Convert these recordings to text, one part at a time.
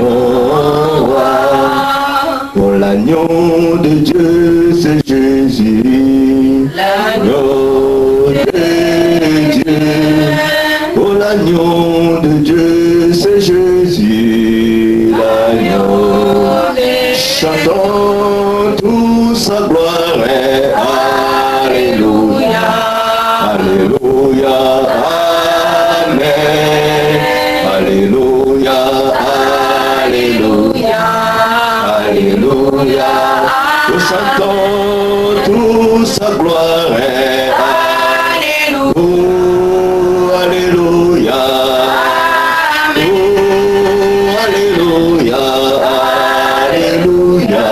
mon roi. Pour l'agneau de Dieu, c'est Jésus. L'agneau de Dieu. Pour l'agneau de Dieu, c'est Jésus. L'agneau. Chantons tous sa gloire. Alléluia. Alléluia. Amen. Alléluia. Alléluia. Alléluia. Nous chantons tous sa gloire. Alléluia. Oh, alléluia. Oh, alléluia. Alléluia.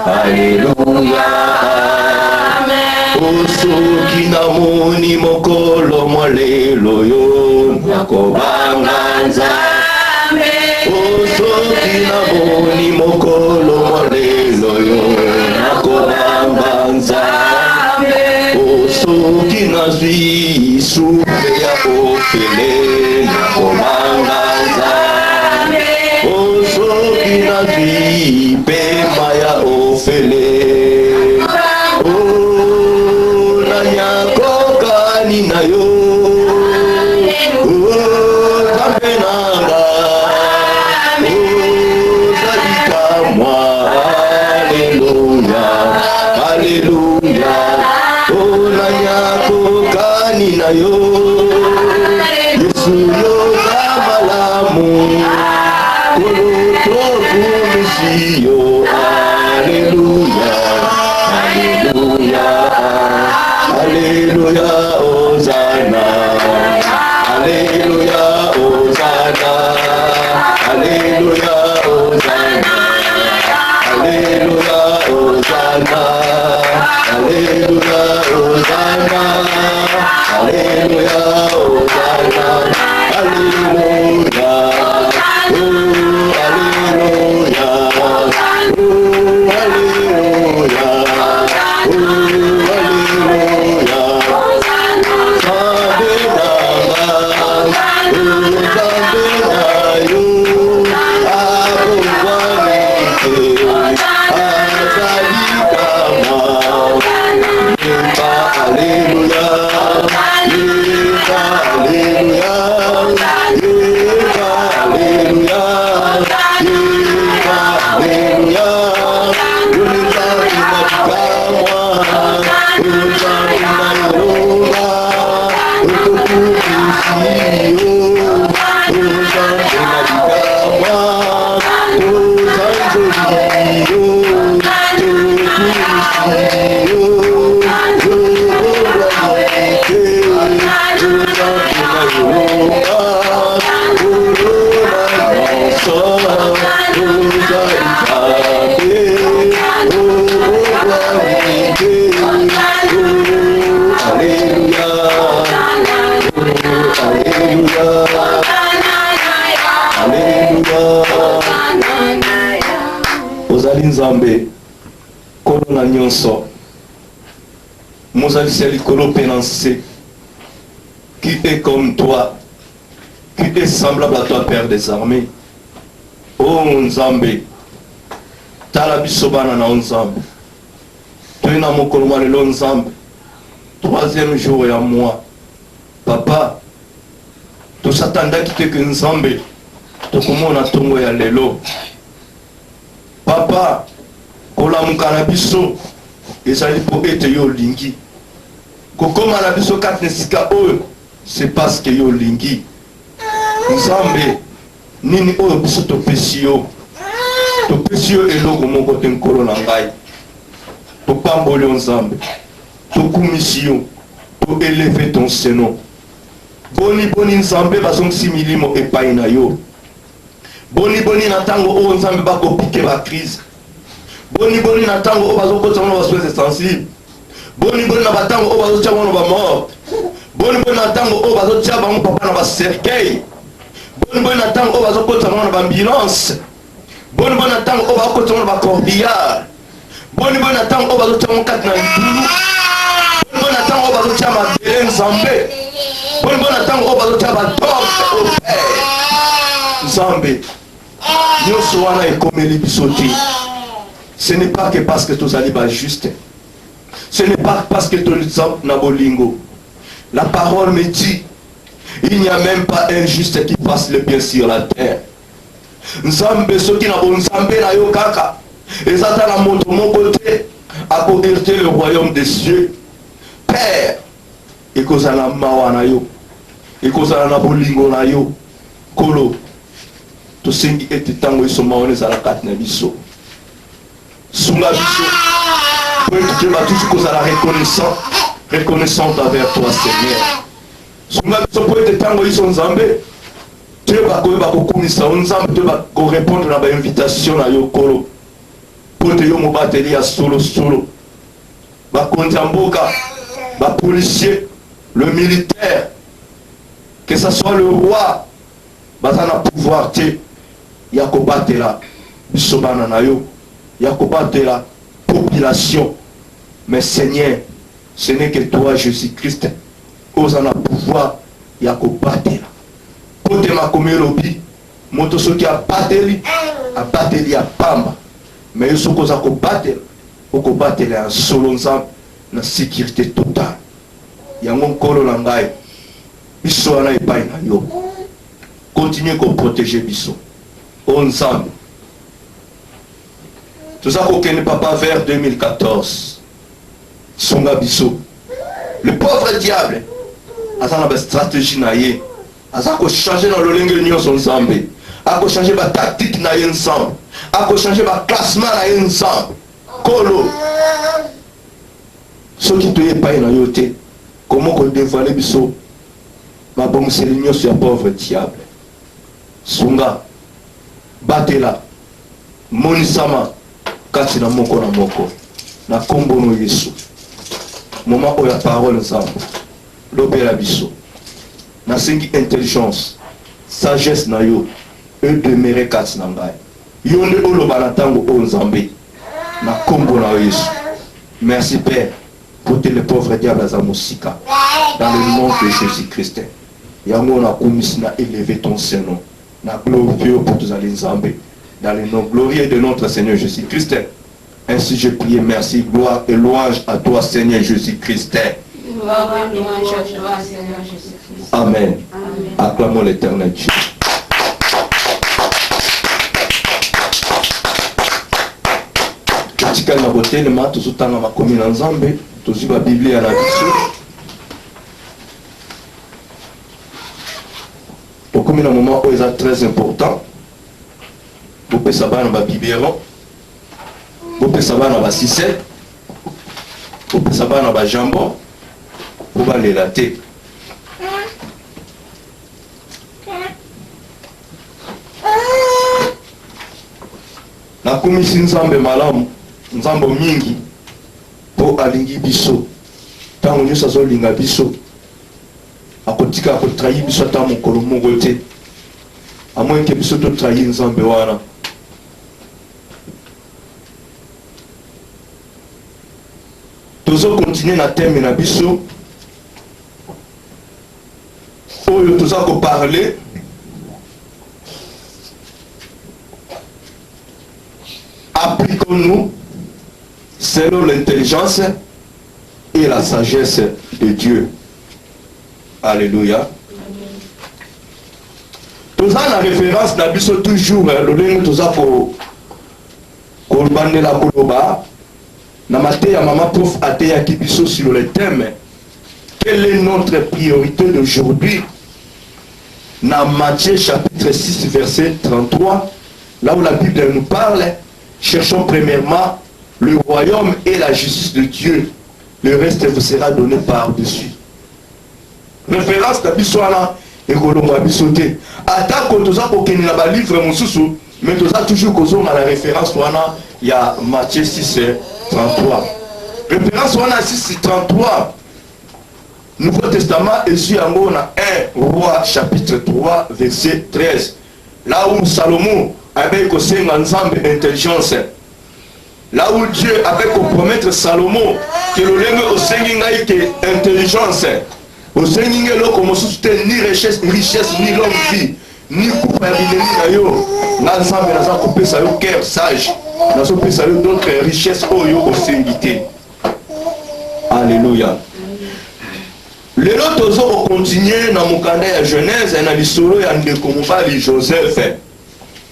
Alléluia. Oh, soki namoni mokolo mwalelo yo nakobanga nzambe. Oh, soki namoni mokolo mwalelo yo nakobanga nzambe. Oh, soki nazwi supe ya ofele nakobanga nzambe. Oh, soki nazwi pema ya ofele. Oh, nanyakokani na yo. Alléluia, oh nanyako kanina yo, Yesu yo kamalamu, koloto kumisiyo. Alléluia, Alléluia, Alléluia, Hosanna, Alléluia, Hosanna, Alléluia, Hosanna, Alléluia, Hosanna. Alléluia, Hosanna, Alléluia, Hosanna, Alléluia, oh, Alléluia, oh, Alléluia, oh, Alléluia, Nzambe kolona nyonso mozali seli kolo pénancé qui est comme toi, qui est semblable à toi, Père des armées. Oh Nzambe, tala biso bana na Nzambe, toina mokolo mwa lelo Nzambe, troisième jour ya mois. Papa, tosatandaki te ke Nzambe tokomona tongo ya lelo. Papa, kolamuka na biso ezali po ete yo lingi. Kokoma na biso kati nesika oyo c'est parce que yo lingi. Nzambe nini oyo biso topesi yo. Topesi yo eloko moko te nkolo na ngai. Topamboli yo Nzambe. Tokumisi yo po élever ton Seigneur. Boni boni Nzambe bazongisi milimo epai na yo. Boni boni na tango o Nzambe bako piquer ba crise. Boni boni na tango o bazokota mona baswese sensible. Boni boni na batango o bazotia mona ba mort. Boni boni na tango o bazotia bango papa na ba cercueil. Boni boni na tango o bazokota mona ba ambulance. Boni boni na tango o bazokota mona ba corbillard. Boni boni na tango o bazotia mona kati na ndulu. Boni boni na tango o bazotia ma bele Nzambe. Boni boni na tango o bazotia ba dog au père. nzambe nyonso wana ekomeli biso te. Ce n'est pas que parce que tous allez pas juste. Ce n'est pas parce que tous na bolingo. La parole me dit, il n'y a même pas un juste qui fasse le bien sur la terre. Nzambe soki na bon nzambe na yo kaka. Ezata na moto moko te ako hériter le royaume des cieux. Père, ekozala mawa na yo. Ekozala na bolingo na yo. Kolo. To sengi ete tango iso maone zala kat na biso. Sunga biso. Pour que Dieu va toujours kozala reconnaissante envers toi, Seigneur. Sunga biso pour ete tango iso nzambe. Dieu va kokumisa nzambe, Dieu va répondre à l'invitation na yo kolo. Pour te yo mobateli ya solo solo. Ba kontamboka, ba policier, le militaire, que ce soit le roi, bazana pouvoir te yakobatela bisobana na yo, yakobatela population. Mais Seigneur, ce n'est que toi Jésus-Christ osana pouvoir yakobatela. Kote makomelobi, moto soki abateli a pamba. Mais yo soko za kobatela, okobatela en solo nzambe na sécurité totale. Yango nkolo na ngai biso wana epai na yo. Continuez à protéger biso. O nzambe. Tout ça kokende papa vers 2014. Songa biso. Le pauvre diable asa na ba stratégie na ye. Asa ko changer dans le lenge nyonso nzambe. Ako changer ba tactique na ye nzambe. Ako changer ba classement na ye nzambe. Kolo. Soki to ye epai na yo te. Comment qu'on dévoile biso ma bonne sélignon sur pauvre diable. Sunga batela monisama kati na moko na kombo no Yesu. Moment où la parole nzambe lobela biso na sengi intelligence sagesse na yo e demeurer kati na ngai. Yo nde oloba na tango o nzambe na kombo na Yesu. Merci Père pour les pauvres diables à Zamosika. Dans le nom de Jésus-Christ. Yango na komisina élever ton Saint-Nom. Na glorieux pour tous les Zambé. Dans le nom glorieux de notre Seigneur Jésus-Christ. Ainsi je prie, merci, gloire et louange à toi Seigneur Jésus-Christ. Gloire et louange à toi Seigneur Jésus-Christ. Amen. Acclamons l'Éternel Dieu. Katika na botelema tozotanga makomi na Nzambe. Toujours la Bible à la vision. Donc comme un moment où c'est très important, vous pouvez savoir dans la biberon, vous pouvez savoir dans la cicelle, vous pouvez savoir dans la jambon, vous pouvez les latter. La commission Nzambe malamu, Nzambe mingi. Po alingi biso tango nyonso azolinga biso akotika akotrahi biso ata mokolo moko te amoi ke biso totrahi nzambe wana. Tozo continue na teme na biso oyo toza koparle appliquons-nous selon l'intelligence et la sagesse de Dieu. Alléluia. Tout ça la référence n'a pas toujours le lien tout ça pour bande la koloba. Na maté ya maman prof ateya kibiso sur le thème. Quelle est notre priorité d'aujourd'hui? Dans Matthieu chapitre 6 verset 33, là où la Bible nous parle, cherchons premièrement le royaume et la justice de Dieu. Le reste vous sera donné par-dessus. Référence à Bissoana et Kolomba Bissoté. Attaque quand tu as aucun livre mon sous, mais tu as toujours causé la référence il y a Matthieu 6 33. Référence 6 33. Nouveau Testament est sur 1 Roi chapitre 3 verset 13. Là où Salomon avait causé un ensemble d'intelligence. Là où Dieu avait compromettre Salomon que le lenge au Seigneur que intelligence. Au Seigneur comme ni richesse ni longue vie. ni kupa ya bileli na yo na nzambe naza kopesa yo cœur sage nazopesa yo d'autres richesses oyo osengi te. Alléluia. Lelo tozo okontinue na mokanda ya Genèse na lisolo ya ndeko mobali Joseph.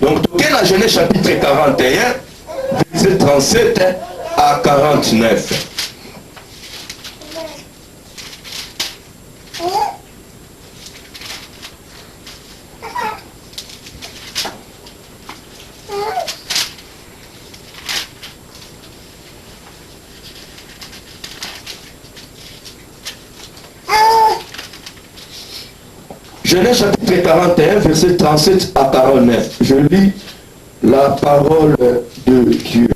Donc toke na Genèse chapitre 41 verset 37 à 49. Genèse chapitre 41, verset 37 à 49. Je lis la parole de Dieu.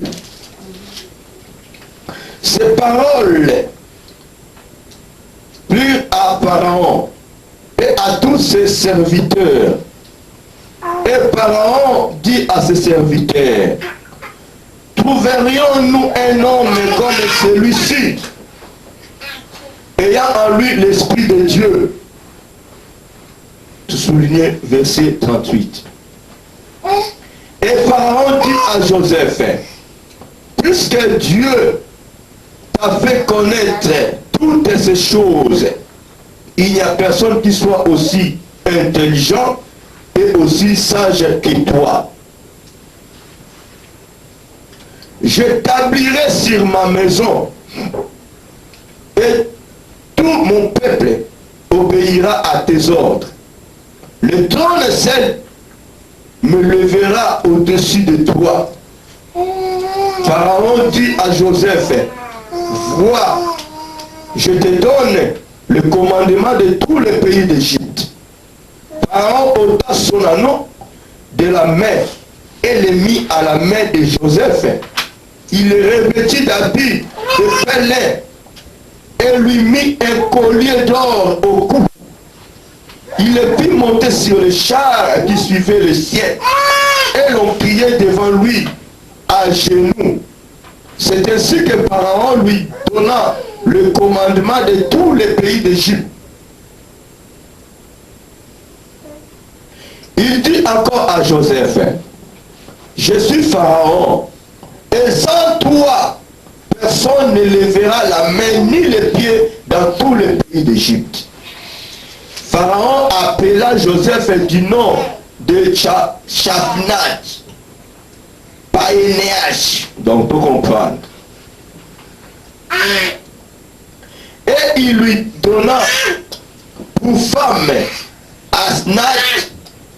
Ces paroles plurent à Pharaon et à tous ses serviteurs. Et Pharaon dit à ses serviteurs, trouverions-nous un homme comme celui-ci, ayant en lui l'Esprit de Dieu? Souligner verset 38. Et Pharaon dit à Joseph, puisque Dieu t'a fait connaître toutes ces choses, il n'y a personne qui soit aussi intelligent et aussi sage que toi. J'établirai sur ma maison et tout mon peuple obéira à tes ordres. Le trône seul me levera au-dessus de toi. Pharaon dit à Joseph, vois, je te donne le commandement de tout le pays d'Égypte. Pharaon ôta son anneau de la main et le mit à la main de Joseph. Il le revêtit d'habits de fin lin et lui mit un collier d'or au cou. Il le fit monter sur le char qui suivait le ciel et l'on priait devant lui à genoux. C'est ainsi que Pharaon lui donna le commandement de tous les pays d'Égypte. Il dit encore à Joseph, je suis Pharaon et sans toi personne ne lèvera la main ni les pieds dans tous les pays d'Égypte. Pharaon appela Joseph du nom de Chaphnat, Paénéach, donc pour comprendre. Et il lui donna pour femme Asnat,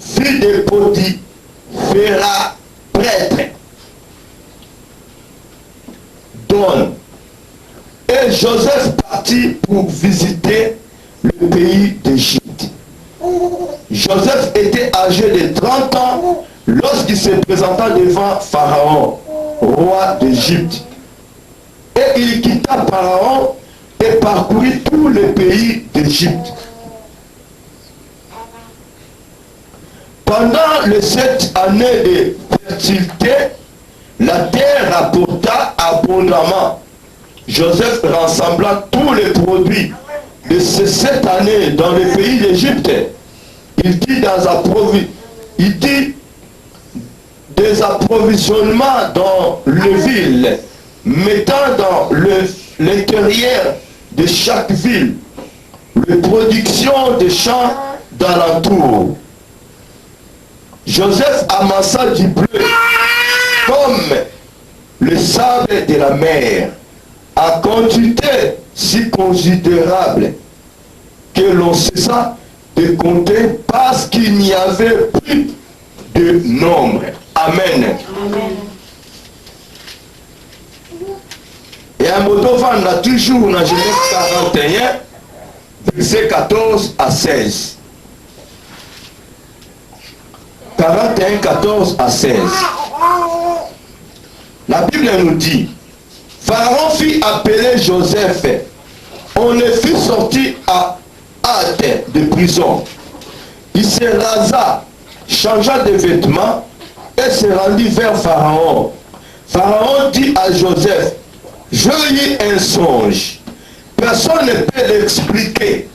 fille de Potiphera, prêtre. Donne. Et Joseph partit pour visiter le pays d'Égypte. Joseph était âgé de 30 ans lorsqu'il se présenta devant Pharaon, roi d'Égypte. Et il quitta Pharaon et parcourut tout le pays d'Égypte. Pendant les 7 années de fertilité, la terre rapporta abondamment. Joseph rassembla tous les produits de ces 7 années dans le pays d'Égypte. Il dit des approvisionnements dans les villes, mettant dans l'intérieur de chaque ville les productions des champs d'alentour. Joseph amassa du bleu comme le sable de la mer, à quantité si considérable que l'on cessa de compter parce qu'il n'y avait plus de nombre. Amen. Amen. Et à Modovan, on a toujours dans Genèse 41, verset 14 à 16. 41, 14 à 16. La Bible nous dit, Pharaon fit appeler Joseph. On le fit sortir à hâte de prison. Il se rasa, changea de vêtements et se rendit vers Pharaon. Pharaon dit à Joseph, j'ai eu un songe. Personne ne peut l'expliquer.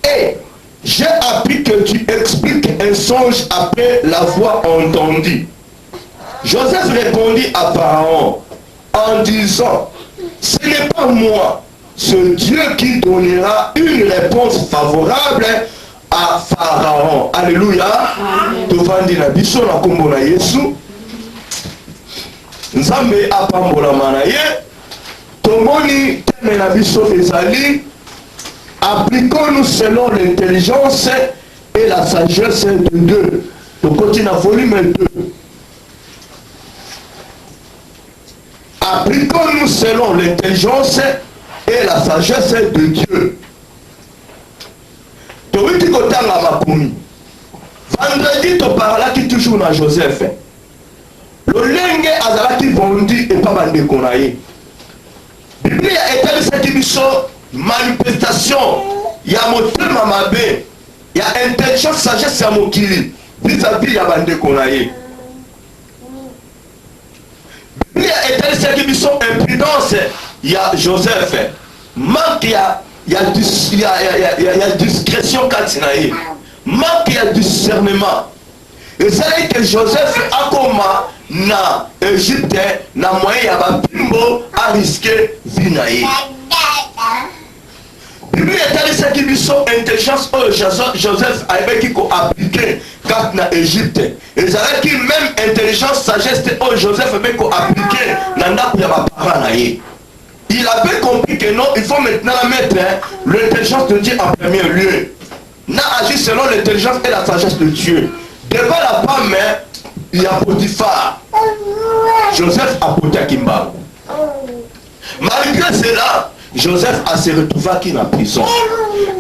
Et j'ai appris que tu expliques un songe songe après l'avoir entendu. Joseph répondit à Pharaon en disant, ce n'est pas moi, c'est Dieu qui donnera une réponse favorable à Pharaon. Alléluia. Tovandi na biso na kombo na Yesu. Nzambe apambola manaye. Tomoni teme na biso ezali. Appliquons-nous selon l'intelligence et la sagesse de Dieu. Donc continue à volume 2. Appliquons-nous selon l'intelligence et la sagesse de Dieu. Vendredi, tu parlais toujours dans Joseph. Le lingue azalaki vendu et pas bandé konaye. Bible a établi cette manifestation. Il y a motema mabe. Il y a intelligence, sagesse à mokili. Vis-à-vis ya bandé konaye. Bible a établi cette impudence. Il y a Joseph. Manque il y a discrétion katinaye. Manque il y a discernement. Et c'est que Joseph a comme na Égypte na moyen ya bapimbo a risqué vinaye. Bible est ce qui biso intelligence au Joseph a qui ko appliquer quand na Égypte. Et c'est qui même intelligence sagesse au Joseph mais ko appliquer na ndako ya ba parents na ye. Il avait compris que non, il faut maintenant mettre l'intelligence de Dieu en premier lieu. N'a agi selon l'intelligence et la sagesse de Dieu. Devant la femme, il y a Potiphar. Joseph a porté à Kimba. Malgré cela, Joseph a se retrouvé qui en prison.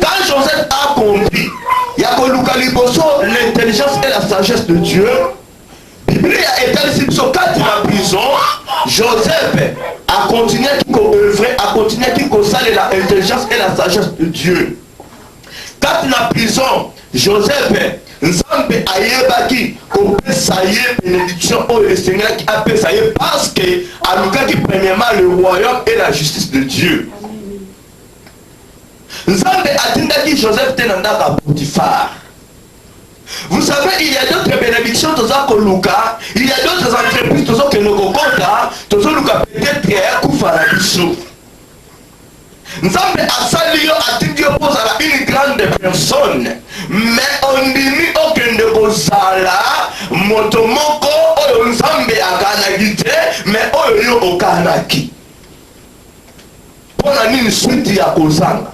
Quand Joseph a compris, il y a l'intelligence et la sagesse de Dieu. Bible a établi sur 4 en prison. Joseph a continué à œuvrer, a continué à saler l'intelligence et la sagesse de Dieu. Quand dans la prison, Joseph Nzambe ayebaki ko pesa ye bénédiction au Seigneur qui a pesa ye parce que alukaki premièrement le royaume et la justice de Dieu. Nzambe atindaki Joseph tenandaka Potiphar. Vous savez, il y a d'autres bénédictions, il y a d'autres entreprises que nous comptons, peut-être Koufarabiso. Nzambe asali yo atindi yo pozala une grande personne, mais on dit okende kozala moto moko oyo Nzambe akanaki te, mais oyo yo okanaki. Pona nini suite ya kozanga?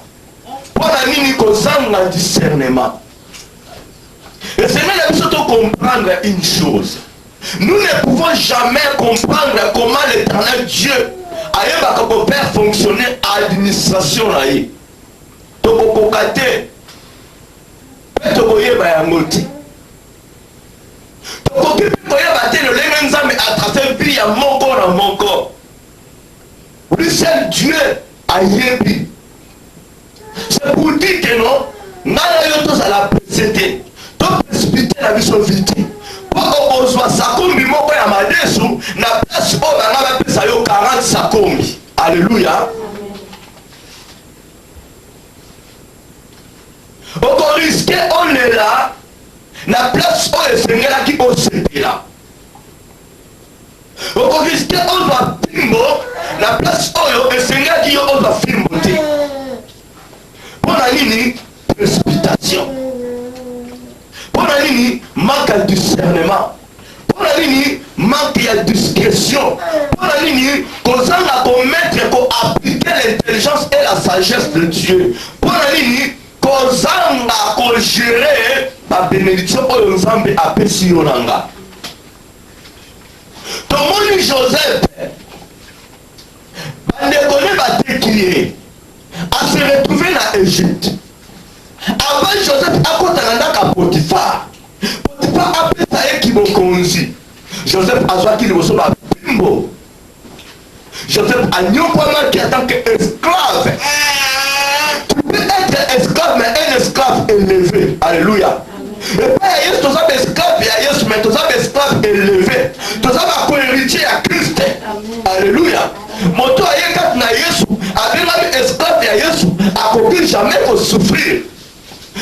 Pona nini kozanga discernement? Et c'est même la chose de comprendre une chose. Nous ne pouvons jamais comprendre comment l'éternel Dieu a faire fonctionner l'administration. Tokokate. Tokoyeba yangote. Tokoyeba te le lengenzame à travers vie ya moko na moko. Lui seul Dieu a yebi. C'est pour dire que non, nana yo tous à la précédé. Précipiter la mission vite. Pour ozwa sakombi moko ya madesu na place oyo banga bapesa yo 40 sakombi. Alléluia. Oko risque on est là na place oyo esengelaki osepela. Oko risque ozwa pimbo na place oyo esengelaki yo ozwa fimbo te. Pona nini précipitation? Pour la ligne, manque de discernement. Pour la ligne, manque de discrétion. Pour la ligne, qu'on a commettre, qu'on applique l'intelligence et la sagesse de Dieu. Pour la ligne, qu'on a gérer la bénédiction pour le Nzambe à Pessionanga. Tout le monde Joseph, a se retrouvé dans l'Égypte. Avant Joseph a kotananda ka Potiphar. Potiphar a pesa qui mokonzi. Joseph a soit qui le soba bimbo. Joseph a nyopama qui en tant qu'esclave. Tu peux être esclave mais un esclave élevé. Alléluia. Et pas Yesu to ça esclave ya Yesu mais to ça esclave élevé. To ça va co-héritier à Christ. Alléluia. Moto ayeka na Yesu, avec esclave ya Yesu, a compris jamais pour souffrir.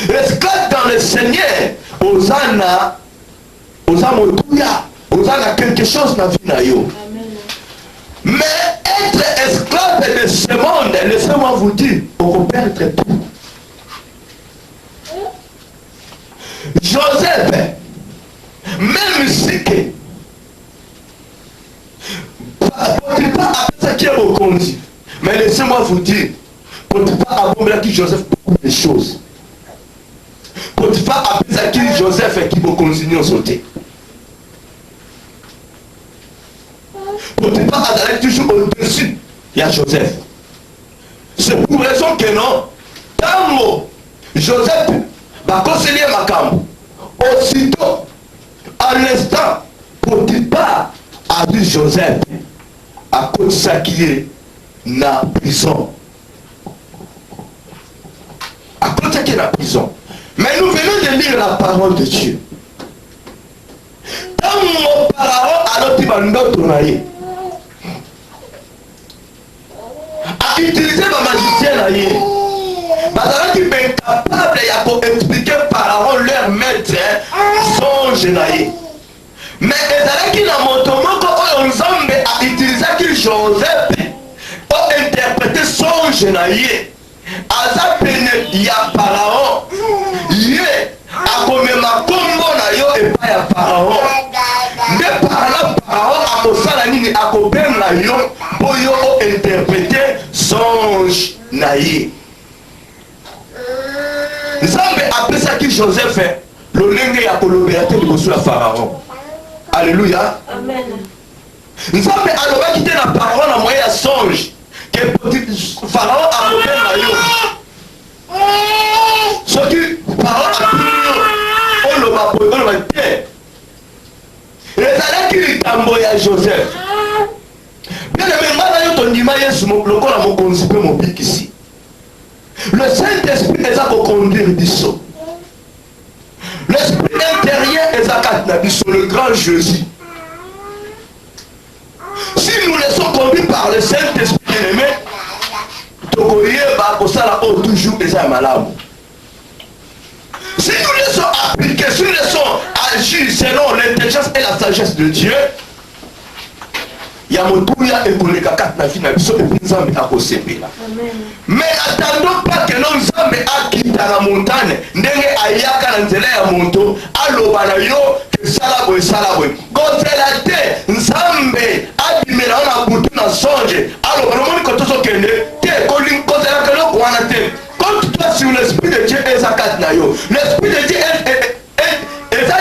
Esclave dans le Seigneur, Osana motuya, osana quelque chose na vie na yo. Mais être esclave de ce monde, laissez-moi vous dire, on peut perdre tout. Joseph, même si que Potiphar a fait ce qui est reconduit, mais laissez-moi vous dire, Potiphar a promis qui Joseph beaucoup de choses. Potiphar a fait ce qui Joseph et qui va continuer à sauter. Potiphar a d'aller toujours au-dessus. Il y a Joseph. C'est pour raison que non. Tant Joseph va conseiller ma camp. Aussitôt, en l'instant, Potiphar a vu Joseph à cause de ça qui est dans la prison. À cause de ça qui est dans la prison. Mais nous venons de lire la parole de Dieu. Tant mon pharaon a l'autre tournaillé. A utilisé ma magicien là-yé. Parce qu'il est incapable d'expliquer pharaon leur maître songe là-yé. Mais ezalaki na moto moko oyo Nzambe a utilisaki Joseph pour interpréter songe na ye. Aza pene ya pharaon. Ye akomema kombo na yo epai ya pharaon. Nde parla pharaon akosala nini akobenga yo po yo o interpréter songe na ye. Nzambe apesaki Joseph lolenge ya kolobela te liboso ya pharaon. Alléluia. Amen. Nzambe alobaki te na parole na moyen ya songe que pharaon akobenga yo. Soki pharaon apini yo oloba te. Ezalaki likambo ya Joseph. Bien aimé, ngana yo tondima Yesu lokola mokonzi mpe mobikisi. Le Saint-Esprit eza koconduire biso. L'esprit intérieur est à sur le grand Jésus. Si nous laissons conduire par le Saint-Esprit aimé, toujours si nous laissons appliquer, si nous laissons agir selon l'intelligence et la sagesse de Dieu, Yamotuya et Kolekaka na vie na biso et puis Nzambe akosepela. Mais attendons pas que nous Nzambe akita la montagne ndenge ayaka na nzela ya moto aloba na yo que salabwe kozela te Nzambe abimela na butu na songe aloba no moni kotoso kende te koling kozela que lo kwana te. Quand toi sur l'esprit de Dieu est zakat na yo, l'esprit de Dieu est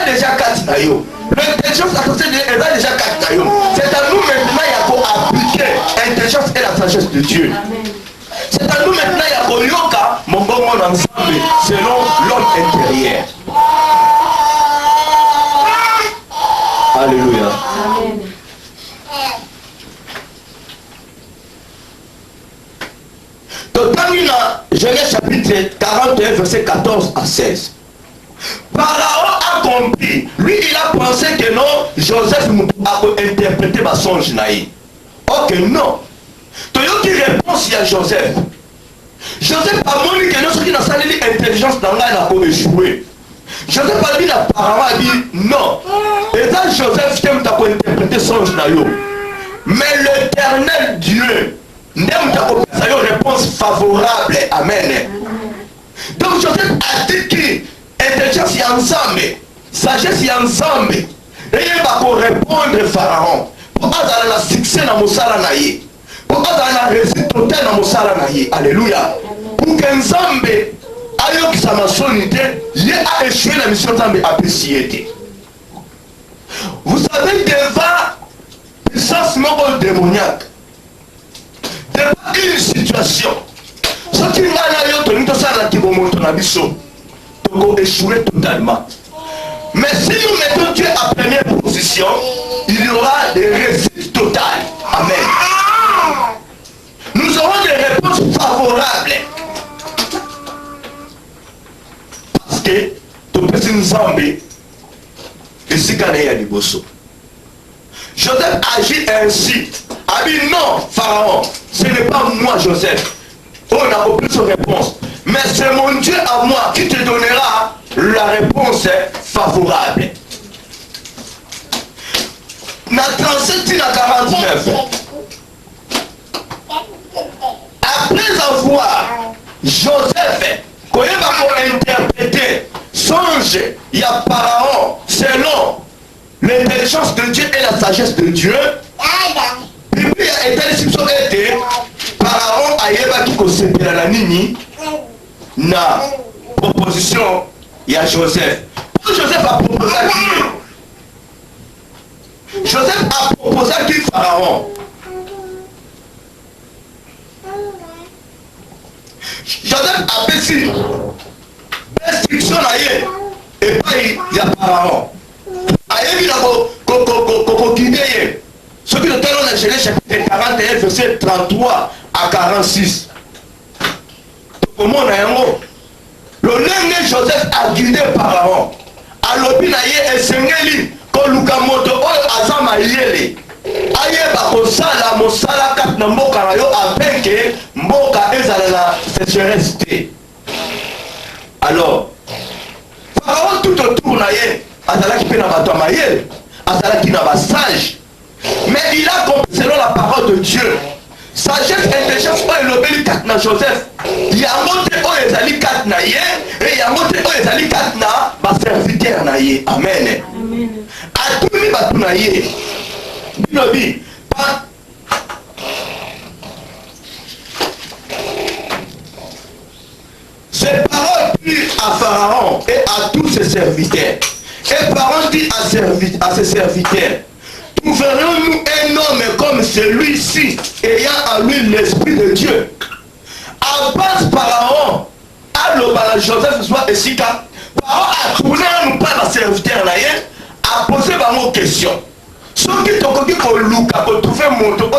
déjà kat na yo. L'intelligence associée est déjà kat na yo. C'est à nous maintenant appliquer l'intelligence et la sagesse de Dieu. C'est à nous maintenant ya koyoka mongongo ensemble selon l'homme intérieur. Alléluia. Amen. Totamina Genèse chapitre 41 verset 14 à 16. Pharaon a compris. Lui il a pensé que non, Joseph a interprété ma songe naïe. Ok, non. Toyoki réponse à Joseph. Joseph a montré que nous qui n'a pas l'intelligence dans la n'a pas échoué. Joseph a dit à Pharaon a dit non. Et là Joseph t'aime ta pour interpréter songe naïe. Mais l'éternel Dieu n'aime ta pour une réponse favorable. Amen. Donc Joseph a dit que intelligence est ensemble, sagesse est ensemble. Et il va répondre Pharaon. Pour avoir la succès dans Moussala Naïe. Pour avoir la réussite totale dans Moussala Naïe. Alléluia. Pour qu'un Zambé aille qui sa maçonnité, il a échoué la mission Zambé appréciée. Vous savez, devant puissance morale démoniaque, devant une situation, ce qui m'a dit que ça a échoué totalement. Mais si nous mettons Dieu à première position, il y aura des réussites totales. Amen. Nous aurons des réponses favorables. Parce que tout petit Nzambe et si Kané a dit bosso. Joseph agit ainsi. A dit non, Pharaon, ce n'est pas moi Joseph. On n'a aucune réponse. Mais c'est mon Dieu à moi qui te donnera la réponse est favorable. Na 37 à 49. Après avoir Joseph, quand il va interpréter songe, il y a Pharaon selon l'intelligence de Dieu et la sagesse de Dieu. Puis il y a été Pharaon a yeba qui consépère la nini na proposition il y a Joseph. Pour Joseph a proposé à qui? Joseph a proposé à qui Pharaon? Joseph a fait l'instruction et pas il y a Pharaon. Ayebi na ko guider. Ce qui est dans la Genèse chapitre 41 verset 33 à 46. Comment on a un mot? Le nègre Joseph a guidé Pharaon. Alobi na ye esengeli ko luka moto oyo azama yele. Ayeba ko sala mosala kat na mboka na yo apeke mboka ezala la sécheresse. Alors Pharaon tout autour na ye azalaki pe na bato ya mayele, azalaki na basage. Mais il a compris selon la parole de Dieu. Sagesse, intelligence, oyo elobeli kat na Joseph. Yango te oyo ezali kat na ye, et yango te oyo ezali kat na baserviteur na ye. Amen. Atuni batu na ye. Bilobi. Ces paroles prirent à Pharaon et à tous ses serviteurs. Et Pharaon dit à ses serviteurs: trouverons-nous un homme comme celui-ci, ayant en lui l'esprit de Dieu? Avance Pharaon, à l'obala Joseph soit ici, Pharaon a tourné nous pas la serviteur, a posé une question. Ce qui te pour Luka, pour trouver mon topo,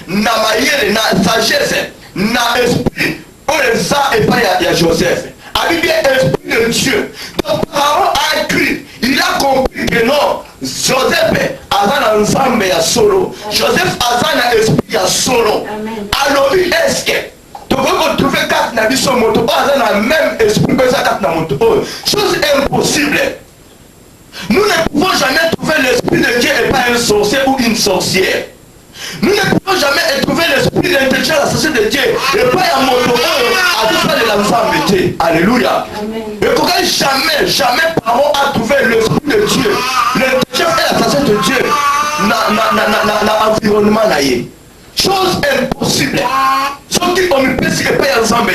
na maïe, na sagesse, na esprit, on les a et pas il y a Joseph. Avec l'esprit de Dieu. Donc Pharaon a écrit, il a compris que non, Joseph a un ensemble à solo. Joseph a un esprit à solo. Alors est-ce que tu peux trouver quatre nabis sur moto, a un même esprit que ça quatre moto. Chose impossible. Nous ne pouvons jamais trouver l'esprit de Dieu et pas un sorcier ou une sorcière. Nous ne pouvons jamais trouver l'esprit d'intelligence à la société de Dieu et pas un moto à tout ça de l'ensemble. Alléluia. Et pourquoi jamais Pharaon a trouvé l'esprit de Dieu, l'intelligence et la société de Dieu dans l'environnement. Chose impossible. Ceux qui ont mis pesé et pas ensemble.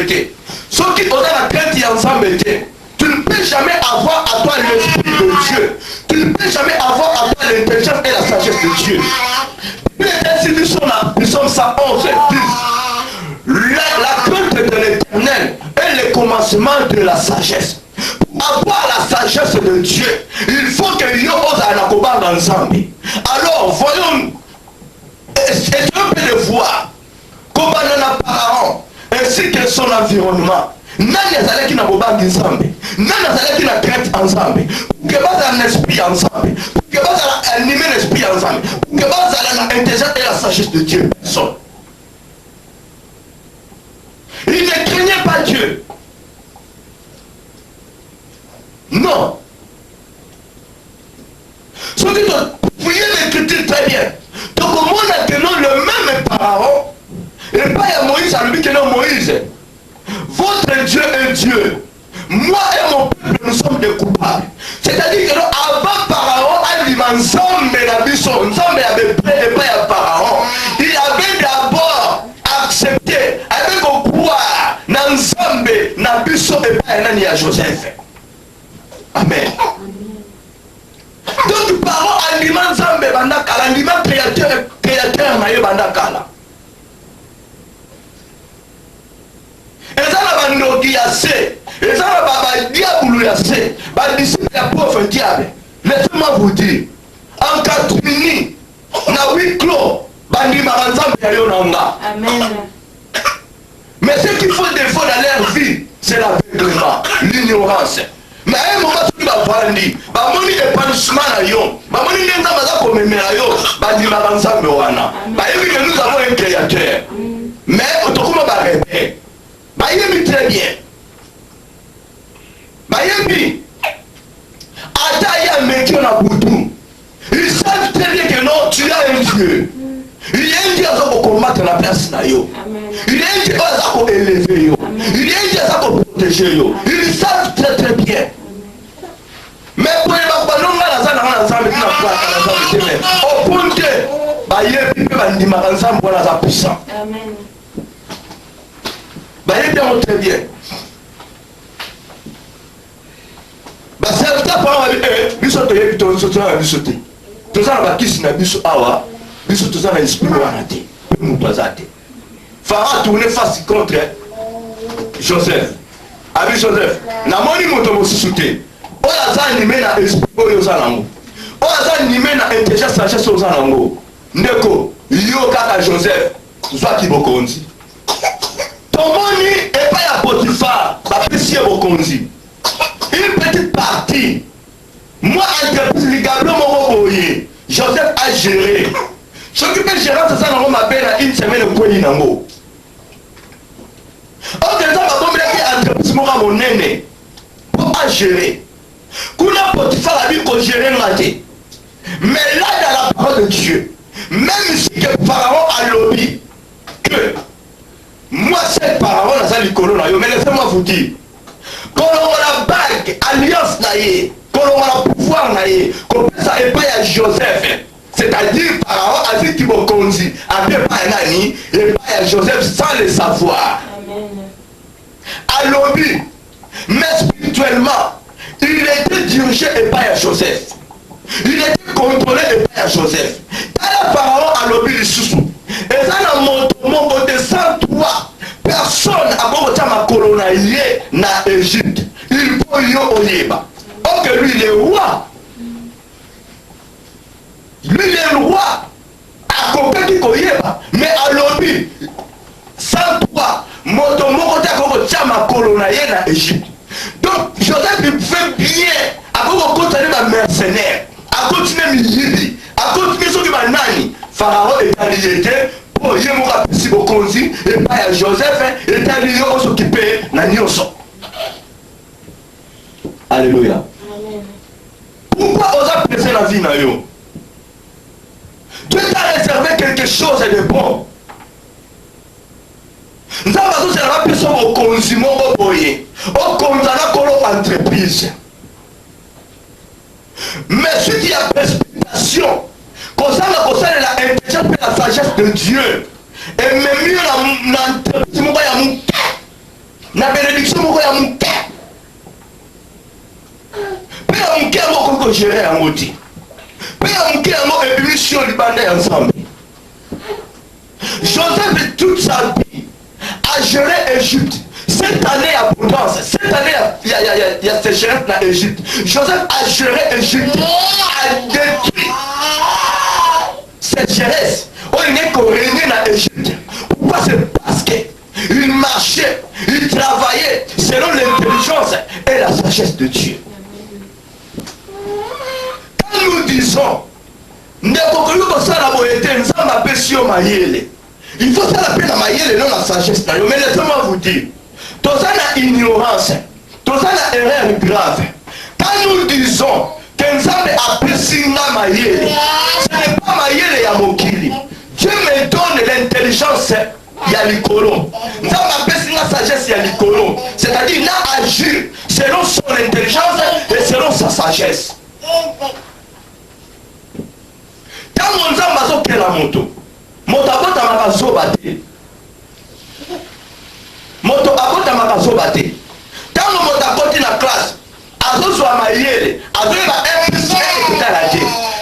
Ceux qui ont la crainte ensemble. Tu ne peux jamais avoir à toi l'esprit de Dieu. Tu ne peux jamais avoir à toi l'intelligence et la sagesse de Dieu. Nous sommes 111 la crainte de l'éternel est le commencement de la sagesse. Pour avoir la sagesse de Dieu, il faut que nous ose ensemble. Alors voyons, essayons de voir comment on a Pharaon ainsi que son environnement. Nani azalaki na bobangi nzambe, nani azalaki na crainte ensemble, pour que bazala un esprit ensemble, pour que bazala animer l'esprit ensemble, pour que bazala na intelligence et la sagesse de Dieu. Personne. Il ne craignait pas Dieu. Non. Ce qui vous pouvez l'écriture très bien. Donc au monde a que non le même Pharaon, et pas à Moïse, à lui que non Moïse. Votre Dieu est Dieu. Moi et mon peuple, nous sommes des coupables. C'est-à-dire que avant Pharaon, ensemble avait prêt et pas à Pharaon. Il avait d'abord accepté, avec au pouvoir, ensemble, na biso et pas à Joseph. Amen. Donc Pharaon aliment Nzambe bandakala, aliment créateur na ye bandakala. Ezala bandoki ya se, ezala baba diabulu ya se, badisciple ya pauvre diable. Laissez-moi vous dire, en 4 minutes, na 8 clos, bandima Nzambe ya yo nanga. Amen. Mais ce qu'il faut défaut dans leur vie, c'est l'aveuglement, l'ignorance. Mais à un moment, ce qui va bandi, bamoni épanouissement na yo, bamoni ndenga maza komemela yo, bandima Nzambe wana. Bayebi que nous avons un créateur. Mais otokuma ba rêver. Bayebi très bien. Bayebi, Dieu. Il y a un Dieu qui va combattre la place. Il y a un Dieu qui va élever. Il y a un Dieu qui va protéger. Ils savent très très bien. Mais pour les gens qui au point de puissant. Très bien. Certains parents ils sont allés sauter. Tous les gens qui sont allés ils sont tous allés esprit Pharaon tourné face contre Joseph. Avec Joseph, na moni moto mosusuté. Oya za animé na esprit oyo za nango. Oya za animé na intelligence sagesse oyo za nango. Ndeko, yo kaka Joseph, soit ki bokonzi. Tomoni et pas ya Potiphar, ba pesi bokonzi. Une petite partie. Moi, entreprise ligablo mon boye. Joseph a géré. Ce qui peut gérer, c'est ça, on m'appelle une semaine au coin d'inango. On dit ça, ma entreprise mon nene. Pour gérer. Kuna Potiphar a dit qu'on gérait maté. Mais là, dans la parole de Dieu, même si que Pharaon a lobby, que moi, cette parole, ça lui colonne, mais laissez-moi vous dire. Quand on a la bague, alliance naïe, quand on a le pouvoir naïe, comme ça et pas à Joseph, c'est-à-dire Pharaon a dit qu'il m'a conduit, avec pas un ami, et pas à Joseph sans le savoir. À lobby, mais spirituellement, il était dirigé et pas à Joseph. Il était contrôlé et pas à Joseph. Quand le Pharaon a lobby les sous-sous, et ça dans mon côté 103. Personne a beau ma coloniser na Égypte. Il faut y oyeba. Ok, lui il est roi. Lui il est roi. A côté qui koyeba. Mais à lobby, 103. Moto moko ta ko ma coloniser na Égypte. Donc Joseph il fait bien. A beau continuer ma mercenaire. A continuer milibi. A continuer ce qui va nani. Pharaon est allé. Oh, je me rappelle si vous conduisez, et pas Joseph, et t'as dit qu'on s'occupe de la nioso. Alléluia. Pourquoi on a pressé la vie, Nayo? Dieu t'a réservé quelque chose de bon. Nous avons besoin de la personne au consumo, au boyer, au condamnat, au entreprise. Mais ce qui a précipitation, comme ça, la intelligence et la sagesse de Dieu. Et même mieux, la bénédiction, la gérer un outil. Ensemble. Joseph, toute sa vie, a géré Égypte. Cette année, abondance. Cette année, il y a sécheresse dans l'Égypte. Joseph a géré Égypte. A détruit cette sécheresse. On est régné dans l'Égypte. Pourquoi? C'est parce qu'il marchait, il travaillait selon l'intelligence et la sagesse de Dieu. Quand nous disons, il faut ça la peine à maïele, non la sagesse. Mais laissez-moi vous dire, tout ça la ignorance, tout ça la erreur grave. Quand nous disons que nous avons apprécié la maïele, ce n'est pas maïele ya mokili. Dieu me donne l'intelligence ya likolo. Nous avons apprécié la sagesse ya likolo. C'est-à-dire n'a agir selon son intelligence et selon sa sagesse. Quand nous avons fait la moto, moto abota makazoba te. Moto abota makazoba te. Quand moto aboti na classe, azozwa mayele, azoyeba plus ekala te.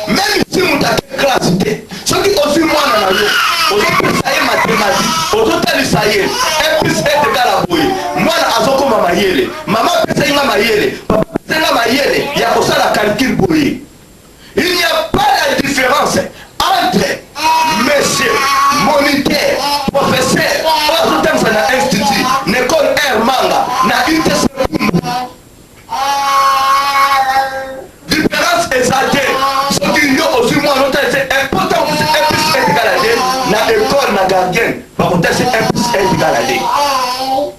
Même si moto a classe te, ce qui aussi moi na yo, ozopesa ye mathématique, ozotalisa ye, plus ekala boye. Mwana azokoma mayele, mama pesa nga mayele, papa pesa nga mayele, ya kosala calcul boye. Il n'y a pas de différence entre monsieur, moniteur, professeur, tout le temps dans l'institut, l'école Air Manga, na UTC. Différence exagérée. Ce qui y a aussi, moi, c'est important que c'est un plus égal à l'école, na école, na gardien, par contre, c'est un plus égal à l'école.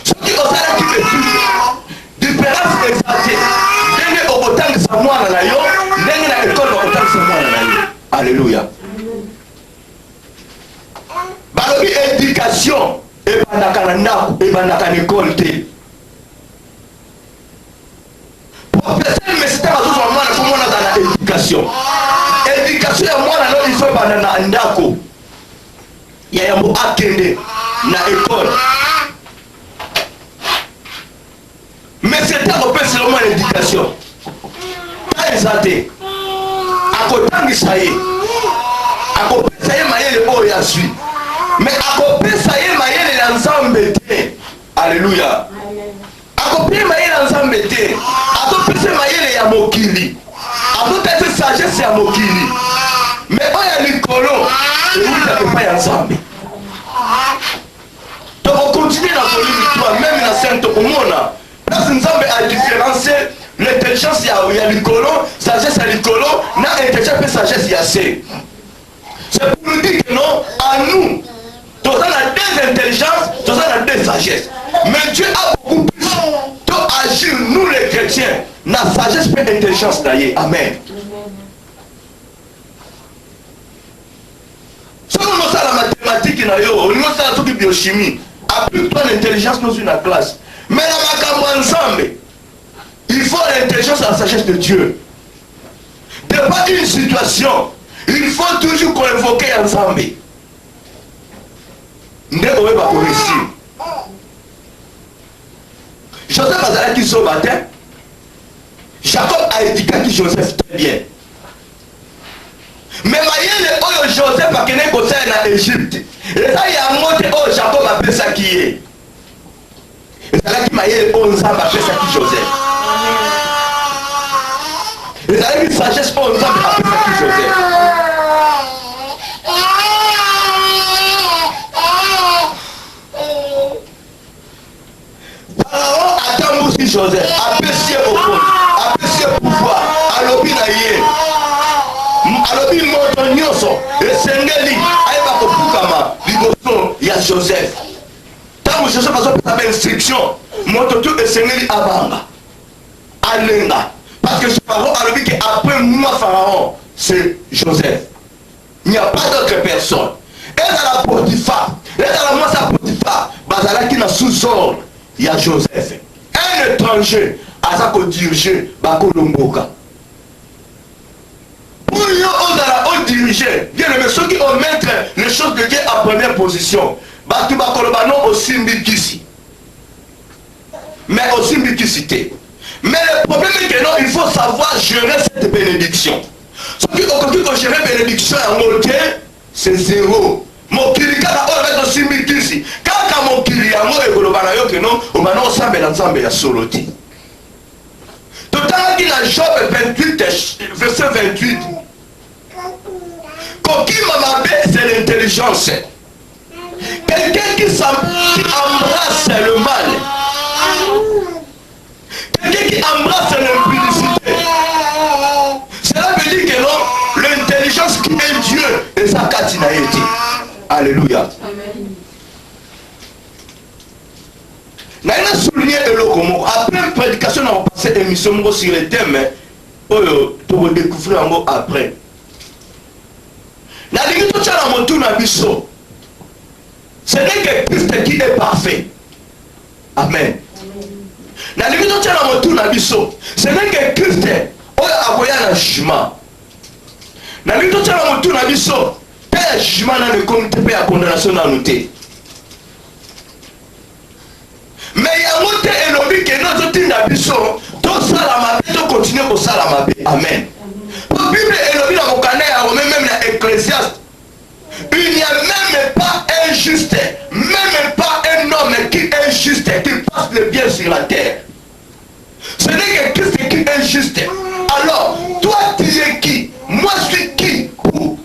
Ce qui est aussi là qui me dit, différence exagérée. Dès que au temps de sa moine, na yo, dès que l'école, au temps de sa moine, na yo. Alléluia. ebandaka na école te. Mais c'était à tout moment il faut mwana dans l'éducation. Éducation ya mwana non il faut bana na ndako. Ya yambo akende na école. Mais c'était à peu seulement l'éducation. Pas exacté. Akotangisa ye. Akopesa ye mayele oyo ya sui. Mais akopesa ye mayele ya nzambe te. Alléluia. Akopesa mayele ya nzambe te. Akopesa mayele ya mokili. Akopesa sagesse ya mokili. Mais oyo ya likolo ewuta pepa ya nzambe. Tokokontinue na volume 3 même na sainte omona. Parce que nzambe a différencié l'intelligence ya likolo, sagesse ya likolo, na intelligence et sagesse ya se. C'est pour nous dire que non, à nous, tous on a deux intelligences, tous on a deux sagesses. Mais Dieu a beaucoup plus d'agir, nous les chrétiens, na sagesse et intelligence d'ailleurs. Amen. Si on a la mathématique, on a la biochimie, applique-toi l'intelligence dans une classe. Mais la macabre ensemble, il faut l'intelligence et la sagesse de Dieu. Devant une situation, il faut toujours convoquer ensemble. Nde owe ba réussir. Joseph azalaki so matin. Jacob a éduqué Joseph très bien. Mais mayele oyo Joseph akene kosala na Égypte. Eza yango te oyo Jacob apesaki ye. Ezalaki mayele oyo Nzambe apesaki Joseph. Ezalaki sagesse oyo Nzambe apesaki Joseph. Pharaon atambusi Joseph, apesi okoni, apesi pouvoir, alobi na ye. Alobi moto nyonso esengeli ayeba kopukama liboso ya Joseph. Ntango Joseph azopesa instruction, moto tu esengeli abanga, alenga. Parce que Pharaon alobi que après moi Pharaon, c'est Joseph. Il n'y a pas d'autre personne. Et dans la Potiphar, et dans la moisa Potiphar, bazalaki na sous-ordre, il y a Joseph. Un étranger, azako diriger bakolomboka. Pour eux diriger, bien aimé, ceux qui ont mettre les choses de Dieu en première position, batu bakolobano aussi mbikisi. Mais aussi mbikisité. Mais le problème est que non, il faut savoir gérer cette bénédiction. Ceux qui ont géré la bénédiction en côté, c'est zéro. Mon kiri kaka oyo beto simbikisi. Kaka mon kiri yango ekolobana yo ke non, obana osambela nzambe ya solo te. Totalaki na Job 28 verset 28. Kokima mabe c'est l'intelligence. Quelqu'un qui embrasse le mal. Quelqu'un qui embrasse l'impudicité. Cela veut dire que non, l'intelligence qui est Dieu et sa katina été. Alléluia. Naina souligné eloko moko. Après une prédication, on va passer émission sur le thème. Tu vas découvrir un mot après. Nalingi to tchala motu na biso. Ce n'est que Christ qui est parfait. Amen. Nalingi to tchala motu na biso. Ce n'est que Christ oyo akoya na jugement. Nalingi to tchala motu na biso. Pe jugement na le comité pe ya condamnation na noté. Mais yango te elobi ke no tinda biso to sala mabe to continuer ko sala mabe. Amen. La Bible elobi na mokanda ya même na Ecclésiaste. Il n'y a même pas un juste, même pas un homme qui est juste, qui passe le bien sur la terre. Ce n'est que Christ qui est juste. Alors, toi tu es qui? Moi je suis qui? Pour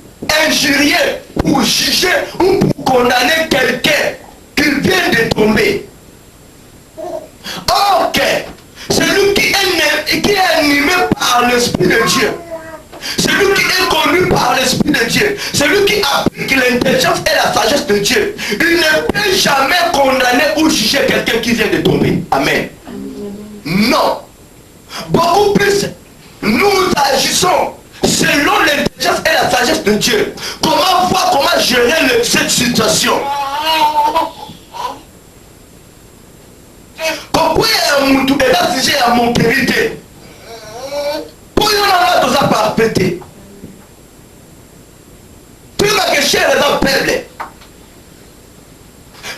injurier, pour juger ou pour condamner quelqu'un qui vient de tomber. Ok, celui qui est animé par l'Esprit de Dieu, celui qui est connu par l'Esprit de Dieu, celui qui applique l'intelligence et la sagesse de Dieu, il ne peut jamais condamner ou juger quelqu'un qui vient de tomber. Amen. Non. Beaucoup plus, nous agissons selon l'intelligence et la sagesse de Dieu. Comment voir, comment gérer cette situation. ya monkeli te mpo yo nanga toza parfait te toyebake chere eza peuple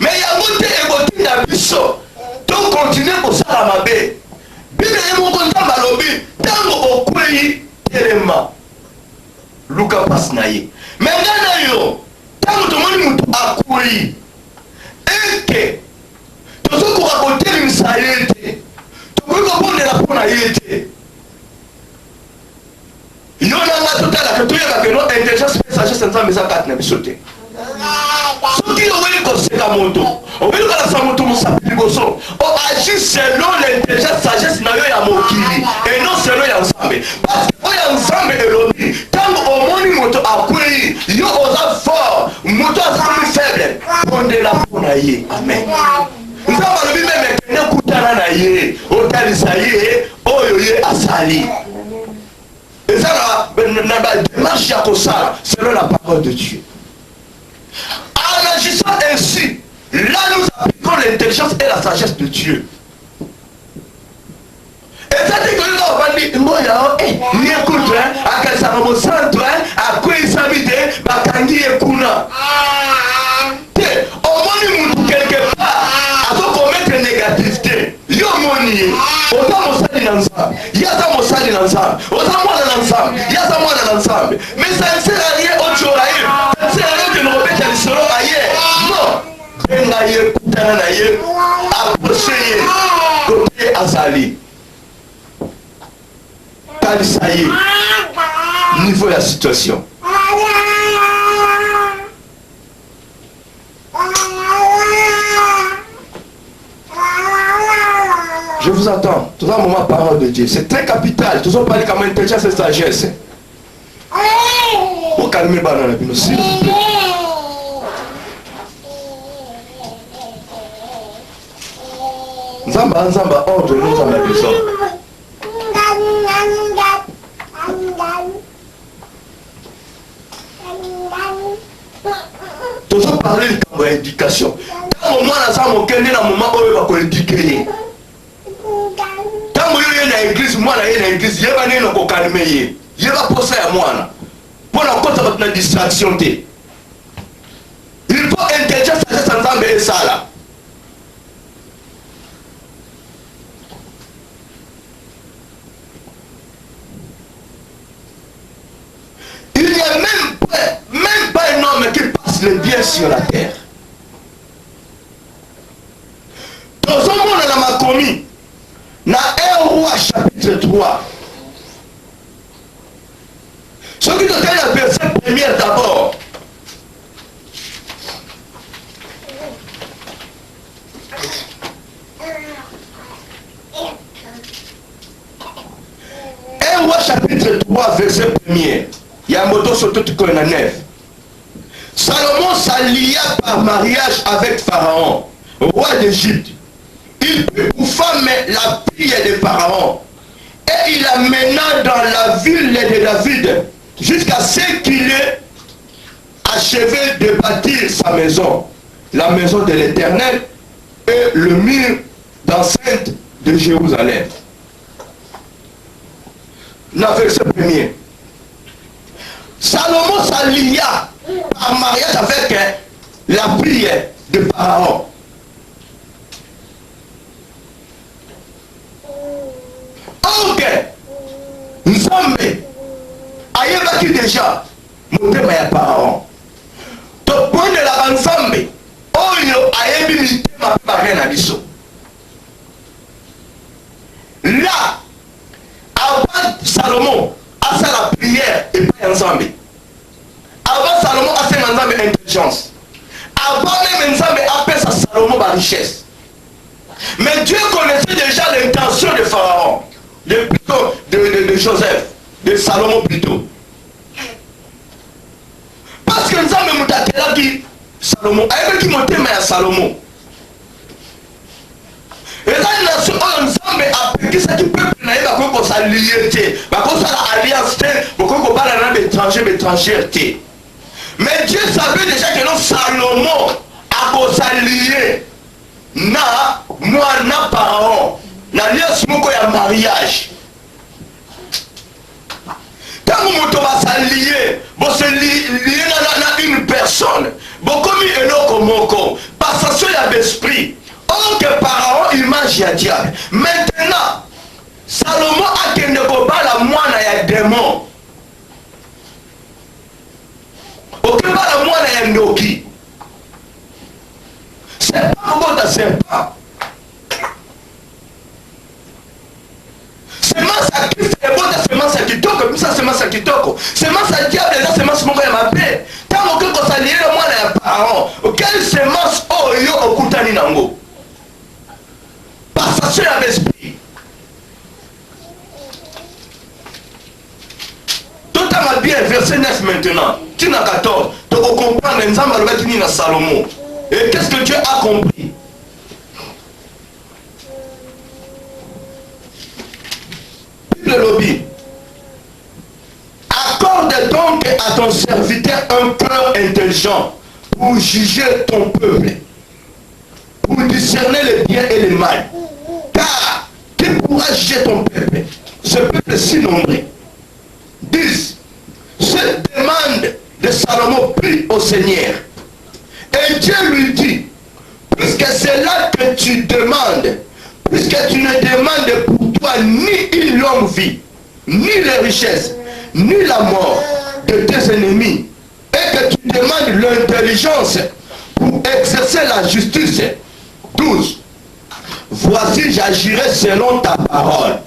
mais yango te ekotinda biso tokontinue kosala mabe bible ye moko nzambe alobi ntango okwei telema luka mpasi na ye me ngai na yo ntango tomoni moto akwei eke tozokoka kotelemisa ye te tokoki kobondela mpo na ye te yo nanga totalaka toyebake no intelligence mpe sagesse nzambe eza kati na biso te soki oweli koseka moto oweli kolakisa moto mosapi liboso oagir selon l'intelligence sagesse na yo ya mokili et non selon ya nzambe parce que oyo ya nzambe elobi ntango omoni moto akwei yo oza fort moto azali faible bondela mpo na ye amen nzambe alobi meme kende kutana na ye otalisa ye oyo ye asali eza na badémarche ya kosala selon la parole de Dieu. En agissant ainsi, là nous appliquons l'intelligence et la sagesse de Dieu. Et ça dit que nous avons dit, moi, ni écoute, akasaka mosanto, akwe samide, bakangi ekuna. Te, omoni mutu quelque part, azo commettre négativité. Yo moni, oza mosali na nzambe, yaza mosali na nzambe, oza mwana na nzambe, yaza mwana na nzambe. Mais ça ne sert à rien ochoraïm, ça ne sert à rien de nous remettre à l'isolo ailleurs. Non, benga ye, kutana na ye, approche ye, kote azali. Talisa ye, niveau de la situation. Je vous attends. Tout un moment, parole de Dieu. C'est très capital. Tout ça parle comme intelligence et sagesse. Pour calmer les banane, s'il vous plaît. Nzamba, ordre, nous en avons besoin. Tout ça parle comme éducation. Dans le moment, on a un moment où on va éduquer. Tango yo na église mwana ye na église yeba neno ko kalme ye yeba posa ya mwana pona kota batna distraction te il faut intelligence sagesse nzambe esala il n'y a même pas un homme qui passe le bien sur la terre. Dans un monde dans ma commis na 1 roi chapitre 3. Ce qui te donne la verset première d'abord. Un roi chapitre 3 verset premier. Il y a un mot sur tout qu'on a 9. Salomon s'allia par mariage avec Pharaon, roi d'Égypte. Il prit pour femme la fille de Pharaon et il l'amena dans la ville de David jusqu'à ce qu'il ait achevé de bâtir sa maison, la maison de l'Éternel et le mur d'enceinte de Jérusalem. Le verset premier. Salomon s'allia par mariage avec la fille de Pharaon. Ok, Nzambe ayebaki déjà motema ya Pharaon. Tobondelaka Nzambe oyo ayebi mitema mpe bakei na biso. Là, avant Salomon asala prière epai ya Nzambe, avant Salomon asenga Nzambe intelligence, avant même Nzambe apesa Salomon ba richesse. Mais Dieu connaissait déjà l'intention de Pharaon, plutôt de Joseph, de Salomon plutôt. Parce que Nzambe mutakelaki Salomon, ayebaki motema ya Salomon. Et là, nation oyo Nzambe apekisaki peuple na ye bakoki kosalie te, bakosala alliance te, bakoki kobala na bétrangère te. Mais Dieu savait déjà que non Salomon akosalie na mwana Pharaon. l'alliance moko ya mariage. Tant que vous êtes lié, vous êtes lié à une personne, vous commis eloko moko, passation ya l'esprit. Or que Pharaon image ya diable. Maintenant, Salomon a kende ko bala mwana ya démon. Ok, bala mwana ya ndoki. C'est pas bon de serpent. Semence à Christ est bon de semence à kitoko, comme ça semence à kitoko. Semence à diable, là semence moko ya mabe. Tant que ko salier le mwana ya Pharaon, quelle semence oyo okutani nango? Passation à l'esprit. Tout à bien, verset 9 maintenant. Tu n'as 14. Tu vas comprendre Nzamba le bâtiment dans Salomon. Et qu'est-ce que Dieu a compris? Le lobby. Accorde donc à ton serviteur un cœur intelligent pour juger ton peuple, pour discerner le bien et le mal. Car qui pourra juger ton peuple, ce peuple si nombreux? 10. Cette demande de Salomon prie au Seigneur. Et Dieu lui dit, puisque c'est là que tu demandes, puisque tu ne demandes pour toi ni une longue vie, ni les richesses, ni la mort de tes ennemis, et que tu demandes l'intelligence pour exercer la justice. 12. Voici, j'agirai selon ta parole.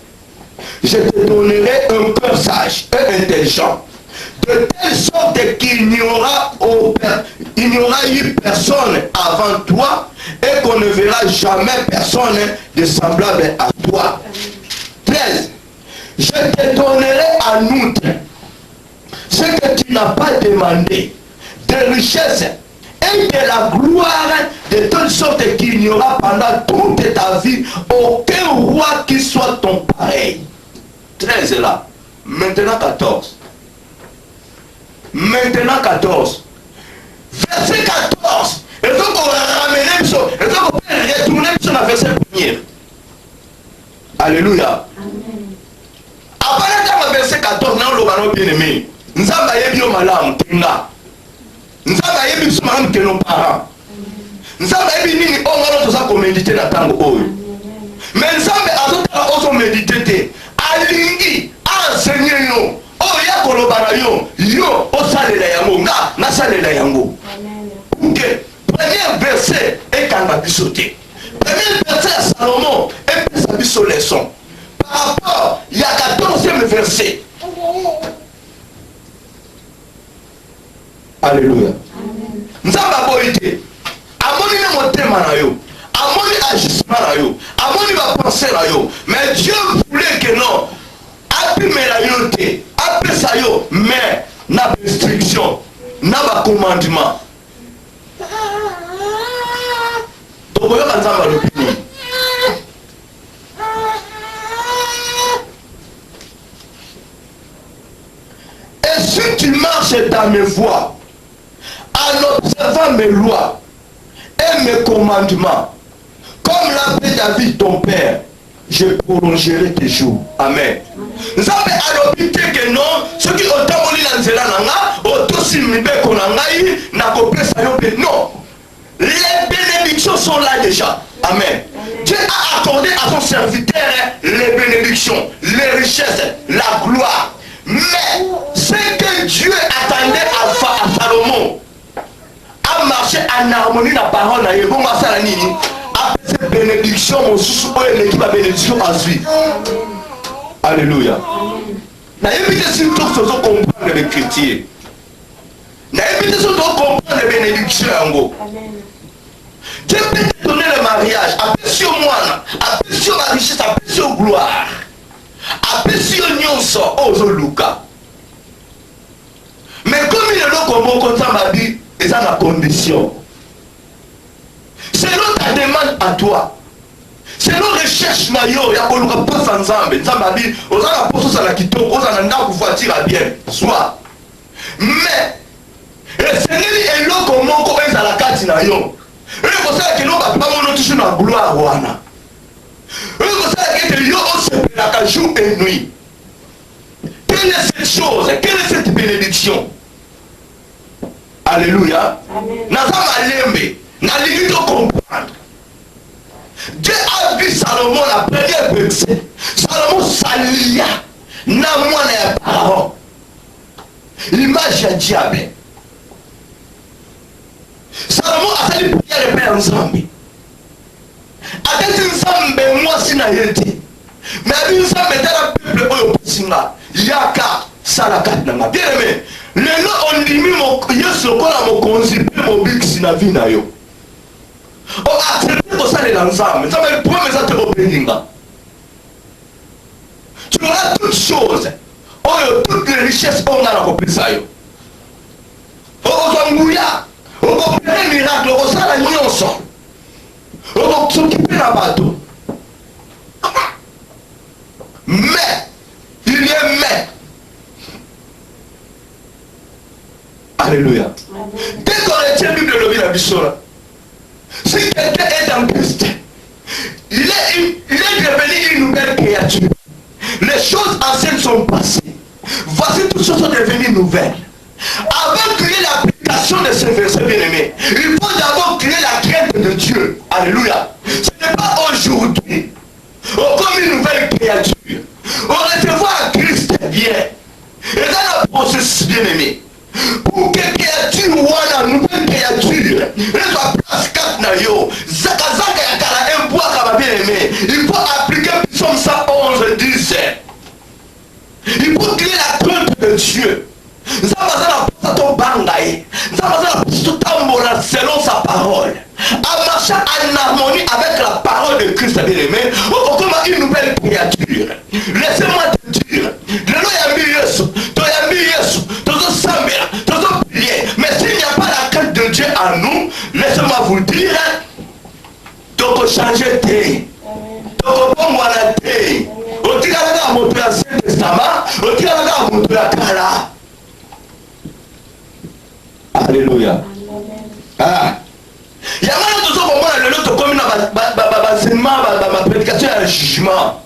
Je te donnerai un cœur sage et intelligent, de telle sorte qu'il n'y aura eu personne avant toi et qu'on ne verra jamais personne de semblable à toi. 13. Je te donnerai en outre ce que tu n'as pas demandé, de richesse et de la gloire, de telle sorte qu'il n'y aura pendant toute ta vie aucun roi qui soit ton pareil. 13 est là. Maintenant 14. Maintenant 14. Verset 14. Et donc on va ramener, et donc on va retourner sur la verset 1er. Alléluia. Après le verset 14, nous avons bien aimé. Nous avons bien malam, tinga. Nous avons bien malam que nos parents. Nous avons bien nini on va nous méditer dans tango. Mais nous avons aussi méditer. Alingi, enseigner yo. Oh ya kolobana yo, yo osalela yango nga na salela yango. OK. Premier verset est quand bisoté. Premier verset à Salomon est sa biso leçon. Par rapport, il y a 14e verset. Alléluia. Nzamba boité. Amoni na motema na yo. Amoni agissement na yo. Amoni va penser na yo. Mais Dieu voulait que non. Apime la yote. Apime sa yo. Mais na restriction. Na ba commandement. Donc yo kanzamba l'opinion. Et si tu marches dans mes voies, en observant mes lois et mes commandements, comme l'a fait David ton père, je prolongerai tes jours. Amen. Nous avons adopté que non, ceux qui ont tamoli dans nzela nanga, otosi mibeko nangai, na kopesa yobe. Non. Les bénédictions sont là déjà. Amen. Dieu a accordé à son serviteur les bénédictions, les richesses, la gloire. Mais ce que Dieu attendait à Salomon a marché en harmonie la parole na yebo masala nini après cette bénédiction mon sous l'équipe a bénédiction ensuite. Alléluia. Na éviter surtout ce qu'on comprend les chrétiens. Na éviter surtout comprendre les bénédictions yango. Dieu peut te donner le mariage, apprécier moi, apprécier la richesse, apprécier la gloire. Apprécier nyonso ozo luka. Mais comme il est là comme on compte ma vie, et ça la condition. Selon ta demande à toi, selon recherche na yo ya koluka pas ensemble, nzamba bi ozala poso sala kitoko, ozala ndako voiture bien, soit. Mais le Seigneur est là comme on compte la kati na yo. Et pour ça que nous pas mon toujours na gloire wana. Jour et nuit. Quelle est cette chose? Quelle est cette bénédiction? Alléluia. Dieu a vu Salomon la première verset. Salomon s'allia. Na moi na parole. L'image du diable. Salomon a fait une prière de Père ensemble. A dit ensemble, moi si na yété. Mais il y a un peuple qui il y a salakat nanga. Bien aimé, le nom on dit mon yeso kola mo consiper mon bix na vie na yo. O accepter ko ça les ensemble. Ça me promets ça te openinga. Tu auras toutes choses. Toutes les richesses on a la compétence yo. Zambouya. On peut miracle, on ça la nyonso. On s'occuper la bateau. Mais, il y a mais. Alléluia. Dès qu'on retient la Bible de la Bisola, si quelqu'un est en Christ, il est devenu une nouvelle créature. Les choses anciennes sont passées. Voici toutes choses sont devenues nouvelles. Avant de créer l'application de ce verset bien-aimé, il faut d'abord créer la crainte de Dieu. Alléluia. Ce n'est pas aujourd'hui. Comme une nouvelle créature. On recevoir Christ bien. Et dans le processus bien aimé. Pour que créature ou une nouvelle créature, elle soit place 4 na yo. Zakazaka yakara un bois comme bien aimé. Il faut appliquer Psaume 111 10. Il faut créer la crainte de Dieu. Selon sa parole, en marchant en harmonie avec la parole de Christ bien-aimé, on comme une nouvelle créature. Laissez-moi te dire, mais s'il n'y a pas la crainte de Dieu en nous, laissez-moi vous dire, donc changer thé, donc bon voilà thé, on dit à la moto à Saint Testament, on dit à la moto à Kala. Alléluia. Ah. Il y a mal de choses comme moi, le lot comme ma prédication et le jugement.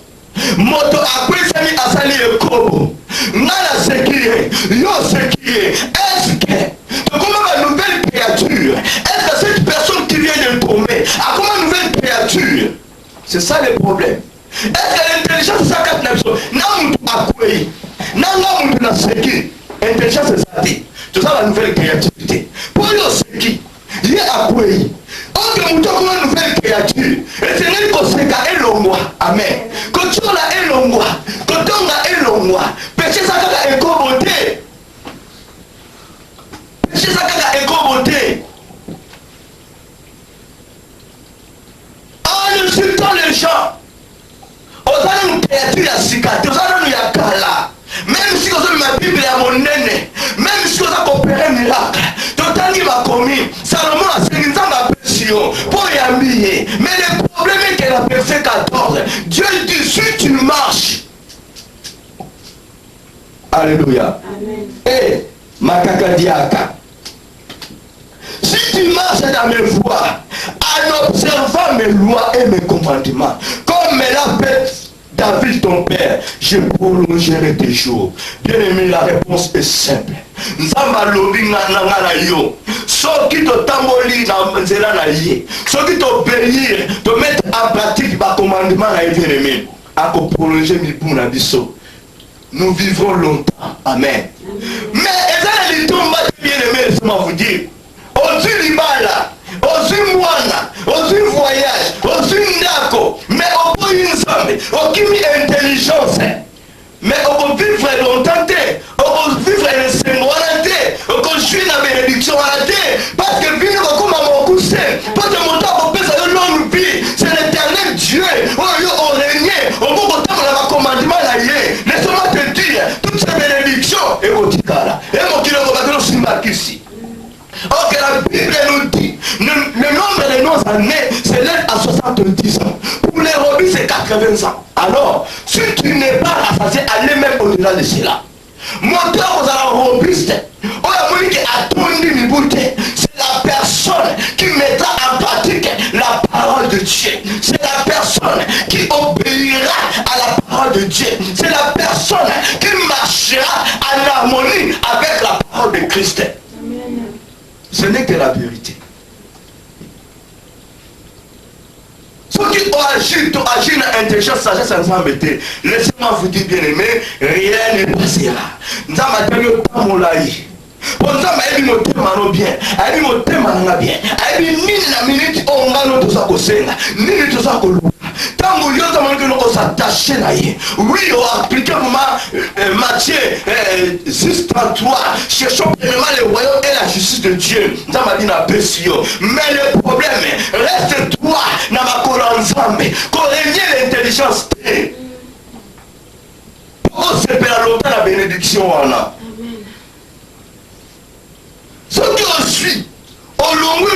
Moto après ça mis à salir le corps. Nana sécurité, yo sécurité. Est-ce que comment ma nouvelle créature? Est-ce que cette personne qui vient de tomber a comme une nouvelle créature? C'est ça le problème. Est-ce que l'intelligence c'est ça quand n'a pas quoi? N'a pas sécurité. Intelligence c'est ça. Tout ça la nouvelle créativité. Pour yo sécurité. Il y a quoi? Ok, nous avons une nouvelle créature. Et c'est nous qui sommes élongwa. Amen. Quand tu as élongwa, quand tu as élongwa, péché ça a éco-beauté. Péché ça a éco-beauté. En insultant les gens, on a une créature à cicatrice, on a une yakala. Même si on a ma Bible à mon nez, même si on a opéré un miracle, tout qui va commis, Salomon a sécurisé ma pression pour y habiller. Mais le problème est qu'elle a verset 14. Dieu dit, si tu marches. Alléluia. Et Makakadiaka. Si tu marches dans mes voies, en observant mes lois et mes commandements, comme me l'a fait David ton père, je prolongerai tes jours. Bien aimé, la réponse est simple. Nzamba lobi ngana yo. Soki to tamboli na nzela na ye. Soki to obéir, to mettre en pratique ba commandement na bien aimé. Ako prolonger mi pour na biso. Nous vivrons longtemps. Amen. Mais ezala litomba bien aimé, laissez-moi vous dire. Ozu libala, ozu mwana, ozu voyage, ozu ndako, mais au bout d'une somme, aucune intelligence. Mais on peut vivre longtemps, on peut vivre le Seigneur, on peut jouer la bénédiction, parce que vivre comme un cousin, parce que mon temps, on peut faire une longue vie, c'est l'éternel Dieu, on règne, on peut compter dans le commandement, laisse-moi te dire, toutes ces bénédictions, et au Tikala, et mon kilo, on va aussi marquer ici. Or que la Bible nous dit, le nombre de nos années s'élève à 70 ans. Pour les robis, c'est 80 ans. Alors, si tu n'es pas rassasié, allez même au-delà de cela. Montez aux robuste, C'est la personne qui mettra en pratique la parole de Dieu. C'est la personne qui obéira à la parole de Dieu. C'est la personne qui marchera en harmonie avec la parole de Christ. Amen. Ce n'est que la vérité. Ceux qui ont agi dans l'intelligence, sagesse, ensemble, laissez-moi vous dire, bien aimé, rien ne passera. Nous avons bon nzambe ayebi motema no bien ayebi motema nanga bien ayebi nini na minute oyo nga no toza kosenga nini toza koluka ntango yo nzambe alingeli osattache na ye oui oapplique moment Matthieu 6:33 cherchons premièrement le royaume et la justice de Dieu nzambe adi napesi yo mais le problème reste toi na makolo ya nzambe korenye l'intelligence te okosepela longtemps na bénédiction wana. Ce qui suit, au long de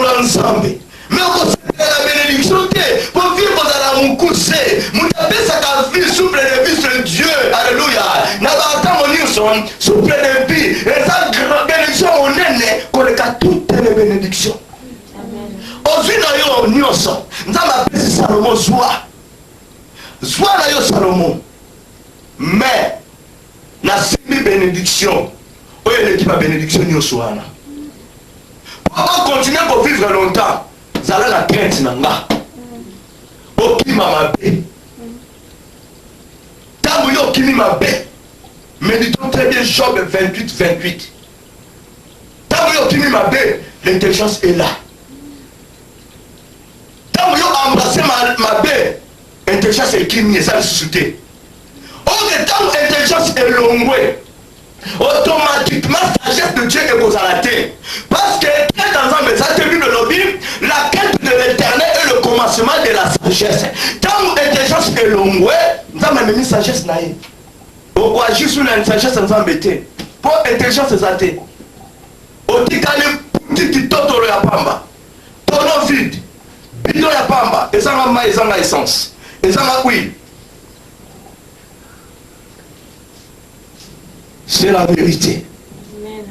la ensemble, mais on la bénédiction, pour vivre dans la moukouse, vous avez sa vie souple de vie de Dieu, alléluia. N'a pas attendu mon son, souple de vie, et sa bénédiction, on est qu'on a toutes les bénédictions. Aujourd'hui, nous avons nous avons appelé Salomon Zoua. Zoua n'a Salomon. Mais, nous avons bénédiction. Oui, l'équipe a bénédiction ni au soir. Pour continuer pour vivre longtemps, vous allez la crainte nanga. Au qui m'a bé. Tant que qui m'a bé. Méditons très bien Job 28. Tant que qui m'a bé, l'intelligence est là. Tant que embrassé ma bé, l'intelligence est qui n'y est pas suscité. Or, tant que l'intelligence est longue. Automatiquement sagesse de Dieu est aux alatés. Parce que dans un message de Bible lobby, la quête de l'éternel est le commencement de la sagesse. Tant l'intelligence est longue, nous avons même une sagesse naïve. On voit juste sur la sagesse sans embêter. Pour l'intelligence est athée. Au tikali petit toto ya pamba. Tono vide. Bidon ya pamba. Et ça ma essence. Et ça ma oui. C'est la vérité. Amen.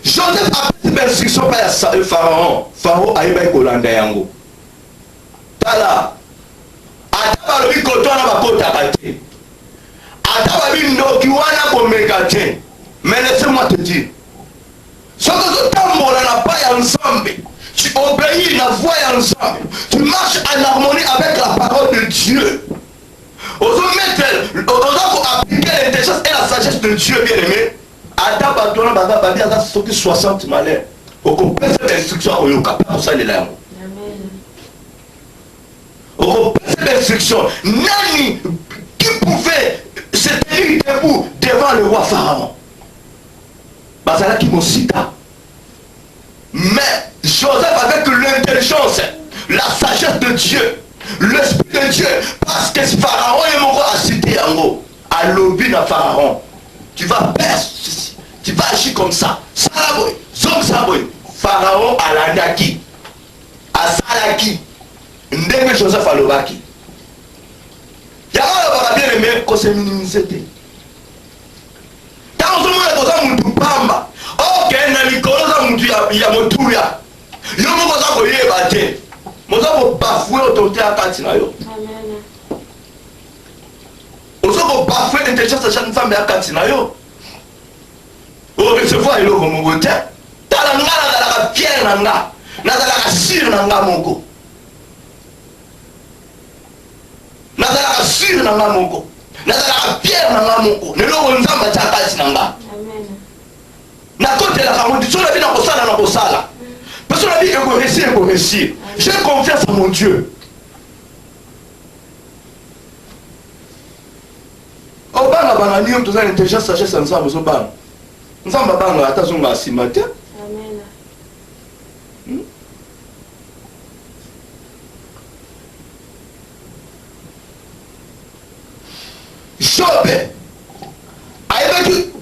Joseph a pris l'instruction par Pharaon. Pharaon a eu un colanda yango. Tala. Ataba le bikoto na bakota kate. Ataba bindoki wana komekate. Mais laissez-moi te dire. Ce que tu tambola na pas ensemble. Tu obéis la voix ensemble. Tu marches en harmonie avec la parole de Dieu. On doit appliquer l'intelligence et la sagesse de Dieu, bien aimé. Ada batona baba babi ada soki 60 malheurs. On comprend cette instruction au yoka pour ça les langues. On comprend cette instruction. Nani qui pouvait se tenir debout devant le roi Pharaon. Bazala qui m'ocita. Mais Joseph avec l'intelligence, la sagesse de Dieu. L'esprit de Dieu, parce que Pharaon est mon roi à citer en haut, à l'objet de Pharaon. Tu vas faire ceci, tu vas agir comme ça. Salaboy, Zom Salaboy, Pharaon à l'Andaki, à Salaki, Ndeme Joseph à l'Obaki. Il y a un bien aimé qu'on s'est minimisé. Quand on se met dans un moutou pamba, ok, n'a l'icône dans moutou ya motouya. Yo mo ko sa ko yé baté. Moza ko bafouer autorité à katina yo. Amen. Ozo ko bafouer l'intelligence de chaque femme à katina yo. O recevoir ilo ko mogote. Tala ngala dala ka pierre nanga. Na dala ka sir nanga moko. Na dala ka sir nanga moko. Na dala ka pierre nanga moko. Ne lo nzamba cha katina nanga. Amen. Na kote la condition la vie na kosala. Parce que la vie est pour réussir. J'ai confiance en mon Dieu. Au bas, on a une intelligence, sagesse ensemble. Nous sommes attention à ce matin. Amen. Job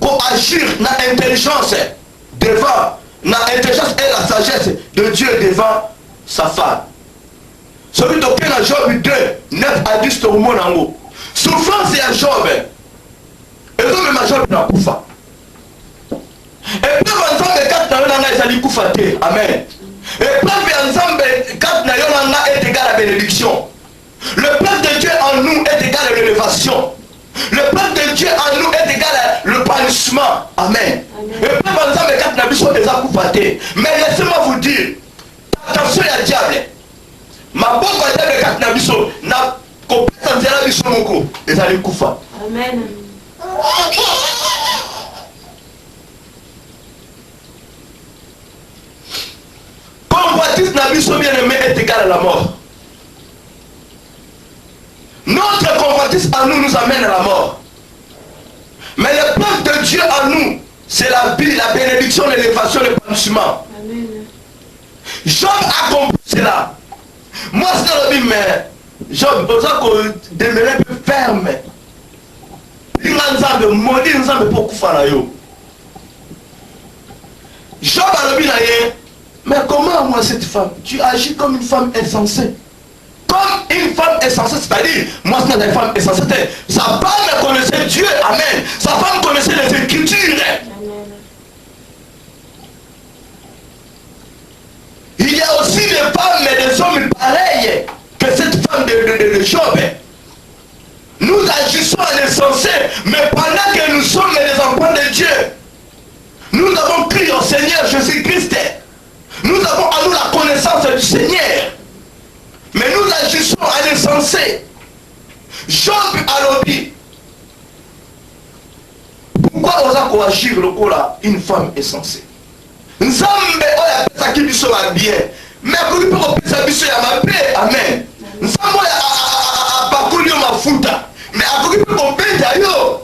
pour agir dans l'intelligence devant l'intelligence et la sagesse de Dieu devant sa femme. Celui de qui a Job 2, 9 à 10 sur le monde en haut. Souffrance et à Job. Et donc même à Job n'a pas. Épreuve ensemble quatre na yo nanga ezali kufa te. Amen. Épreuve ensemble quatre na yo nanga est égal à bénédiction. Le peuple de Dieu en nous est égal à l'élévation. Le peuple de Dieu en nous est égal à le banissement. Amen. Épreuve ensemble quatre na biso eza kufa te. Mais laissez-moi vous dire, attention ya diable. Maboko ya diable quatre na biso na kopesa nzela biso moko ezali kufa. Amen. Convoitise na biso bien-aimé est égal à la mort. Notre convoitise en nous nous amène à la mort. Mais le peuple de Dieu en nous, c'est la vie, la bénédiction, l'élévation, le banissement. Amen. Job a compris cela. Moi, c'est le dit, mais Job, pour ça qu'on demeurait plus ferme. Il a maudit pour kufa yo. Job a dit, mais comment moi cette femme? Tu agis comme une femme insensée. Comme une femme insensée, c'est-à-dire, moi c'est une femme insensée. Sa femme connaissait Dieu, amen. Sa femme connaissait les Écritures. Amen. Il y a aussi des femmes et des hommes pareils que cette femme de Job. Nous agissons en insensé, mais pendant que nous sommes les enfants de Dieu, nous avons crié au Seigneur Jésus-Christ. Nous avons en nous la connaissance du Seigneur. Mais nous agissons à l'insensé. Job a dit, pourquoi on a agir le coup là, une femme insensée? Nzambe oya pesa kibiso ya bien. Mais kuli poko pesa biso ya mabe. Amen. Nzambe oya bakuli yo mafuta. Mais akuli poko beta yo.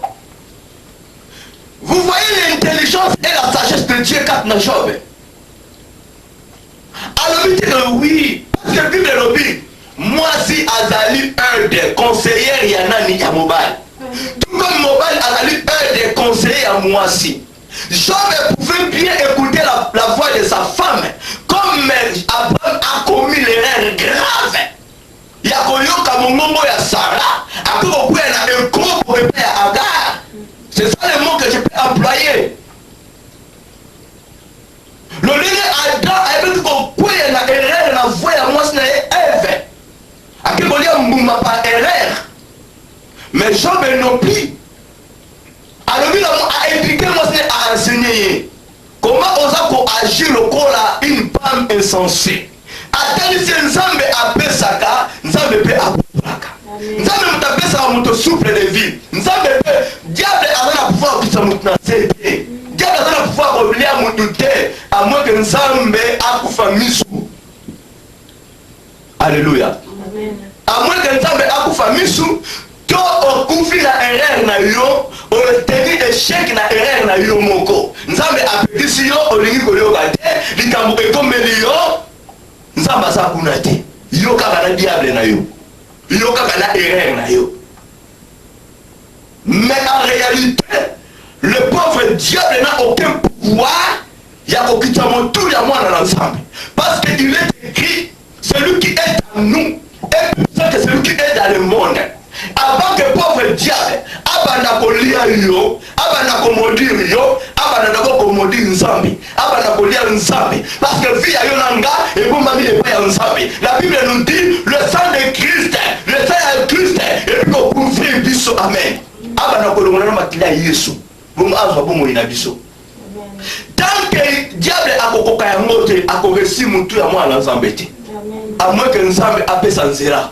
Vous voyez l'intelligence et la sagesse de Dieu quand na Job. Alors oui, parce que la Bible le dit, moi si Azali un des conseillers Yanani ya Mobile. Tout comme Mobile Azali un des conseillers à moi si. Job pouvait bien écouter la voix de sa femme. Comme Abraham a commis l'erreur grave. Il y a Koyoka Mongongo ya Sarah. Après on peut un gros pour répéter à Agar. C'est ça le mot que je peux employer. Le ligne Adam avait qu'on peut une erreur la voix à moi c'est Ève. À quel moment on m'a pas erreur. Mais Job non plus. Alors il a éduqué moi à enseigner. Comment on a agir le corps à une femme insensée. Attends si Nzambe appelle ça ka, Nzambe peut appeler. Nzambe m'appelle ça mon souffle de vie. Nzambe peut diable a le pouvoir pour ça maintenant c'est. Diable a le pouvoir pour oublier mon doute à moins que Nzambe a kufa misu. Alléluia. Amen. À moins que Nzambe a kufa misu. To okufi na erreur na yo oteni échec na erreur na yo moko Nzambe apekisi yo olingi koyoka te likambo ekomeli yo Nzambe aza kuna te yo kaka na diable na yo yo kaka na erreur na yo. Mais en réalité le pauvre diable n'a aucun pouvoir ya kokita motu ya mwana na Nzambe parce qu'il est écrit celui qui est en nous est plus puissant que celui qui est dans le monde. Avant que pauvre diable abanda kolia yo abanda komodir yo abanda komodir Nzambe abanda kolia Nzambe parce que vie ayo nanga et bon mami le pas Nzambe. La Bible nous dit le sang de Christ et puis qu'on couvre biso amen abanda kolongona na makila Yesu bon azwa bon moina biso. Tant que diable akokoka ya mote akoresi mutu ya mwana Nzambe te à moins que Nzambe apesa nzela.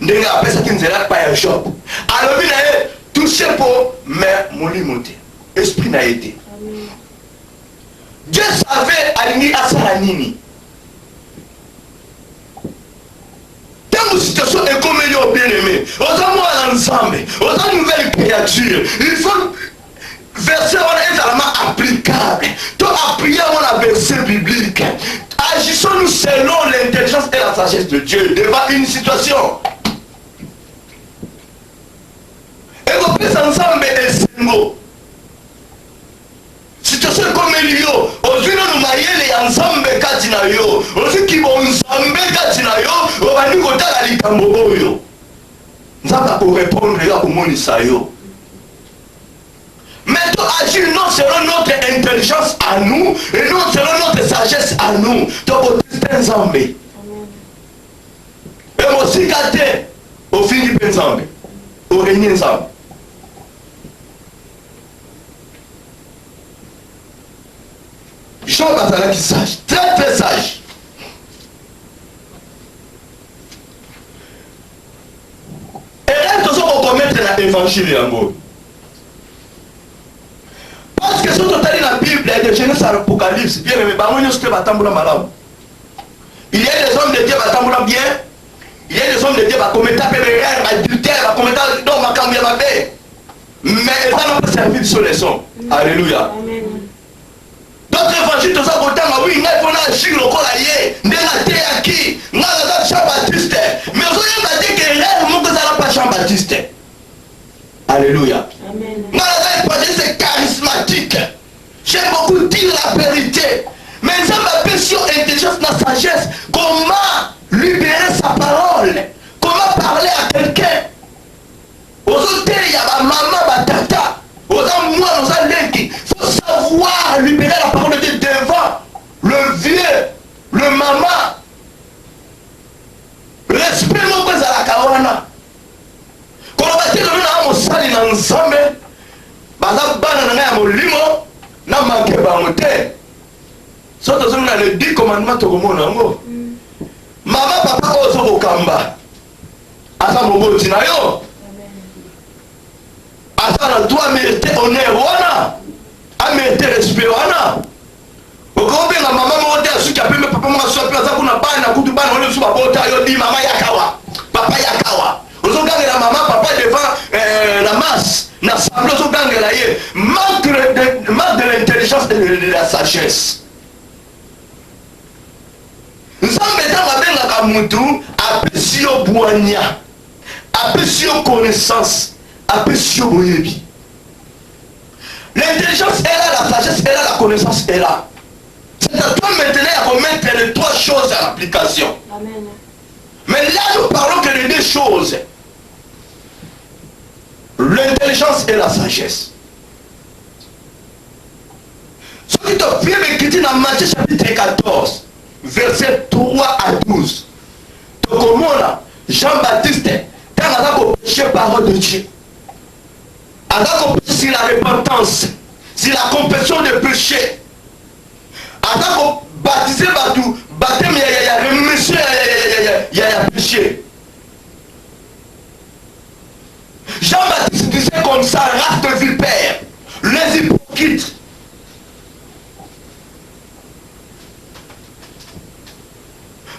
Ndenge apesaki nzela pa ya Job alobi na ye touché po mais molimo te esprit na ye te. Dieu savait alingi asala nini ntango situation ekomeli yo bien aimé oza mwana Nzambe oza nouvelle créature il faut verset wana ezalama applicable to appuyer mon verset biblique. Agissons-nous selon l'intelligence et la sagesse de Dieu devant une situation. Et vous pensez ensemble esengo. Situation comme elio, ozino no mayele ensemble kati na yo, oziki bonsambe kati na yo, obani kotala likambo oyo. Nzamba ko répondre ya ko monisa yo. Mais to agir non selon notre intelligence à nous, et non selon notre sagesse à nous. Donc, c'est un zambé. Et aussi, au fin du zambé, au régner zambé. Jean Bazala qui sage, très très sage. Et là, nous allons commettre l'évangile en mot. Parce que si on a la Bible, de Genèse à l'Apocalypse, bien aimé, il y a des hommes de Dieu qui sont bien, il y a des hommes de Dieu qui commettent adultère, qui commettent donc ma cambia ma paix. Mais ils n'ont pas servi sur les sons. Alléluia. D'autres évangiles, tout ça, oui, il faut agir le corps ailleurs. N'est pas qui, Jean-Baptiste. Mais vous avez dit que réellement que ça n'a pas Jean-Baptiste. Alléluia. C'est charismatique. J'aime beaucoup dire la vérité. Mais ça m'appelle sur intelligence, la sagesse. Comment libérer sa parole? Comment parler à quelqu'un? Aux autres, il y a ma maman, ma tata. Aux hommes, moi, aux hommes, il faut savoir libérer la parole de Dieu devant le vieux, le maman. Respect, mon père, à la kawana. Quand on va dire que nous avons sali dans le sommet, baza bana na molimo na manke bangote. Soto zo na le 10 commandements to komona ngo. Mama papa ozo kokamba. Asa moboti na yo. Asa na toi mériter honneur wana. A mériter respect wana. Okombe na mama mote asuki apembe papa mo aso pe aza kuna bana kutu bana ole su babota yo di mama yakawa. Papa yakawa. Ozo gange na mama papa devant la masse. Manque de l'intelligence et de la sagesse. Nous sommes maintenant avec Mutu, apprécions Boigna, apprécions connaissance, apprécions Boyebi. L'intelligence est là, la sagesse est là, la connaissance est là. C'est à toi maintenant de remettre les trois choses à l'application. Mais là, nous parlons que de deux choses. L'intelligence et la sagesse. Ce qui te fait m'écrire dans Matthieu chapitre 14, verset 3 à 12. Donc, comment là, Jean-Baptiste, quand il a péché parole de Dieu, il a péché sur la repentance, sur la confession des péchés, il a baptisé Batou, baptême, il y a rémission, il y a péché. Jean-Baptiste disait comme ça, race de vipères, les hypocrites.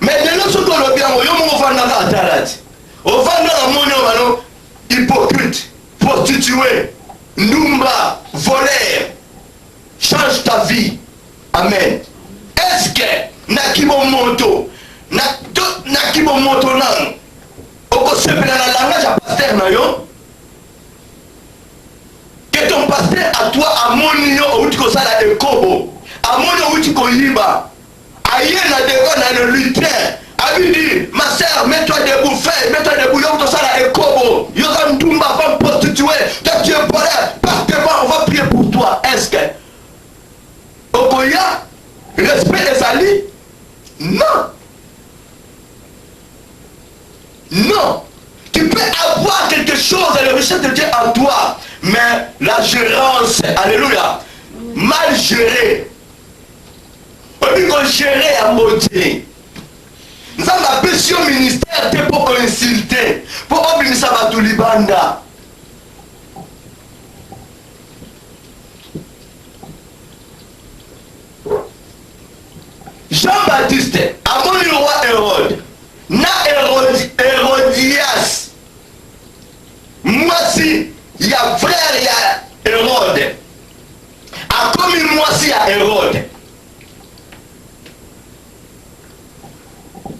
Mais de l'autre côté, on va dans la tarate. On va dans la monnaie, hypocrite, prostituée, numba, voleur. Change ta vie. Amen. Est-ce que Nakibo Moto, Nakibo Moto nan, on se fait dans la langage à pasteur nayo? Que ton pasteur à toi à mon niveau où tu as la écobo, à mon niveau où tu as aïe na devant dans le lutin, a lui dit ma soeur mets-toi debout, fais, mets-toi debout, yo tu as la écobo, yo comme tout ma femme prostituée, toi tu es pas là, passe devant, on va prier pour toi. Est-ce que Okoya, respect des alliés? Non. Non. Tu peux avoir quelque chose et le richesse de Dieu en toi, mais la gérance, alléluia, mal gérée. On dit qu'on gérait à moitié. Nous avons appelé sur le ministère pour insulter, pour obéir à tout Libanda. Jean-Baptiste, avant le roi Hérode, na Hérodias, moi si, il y a frère, il y a Hérode. A comme moi si, il y a Hérode.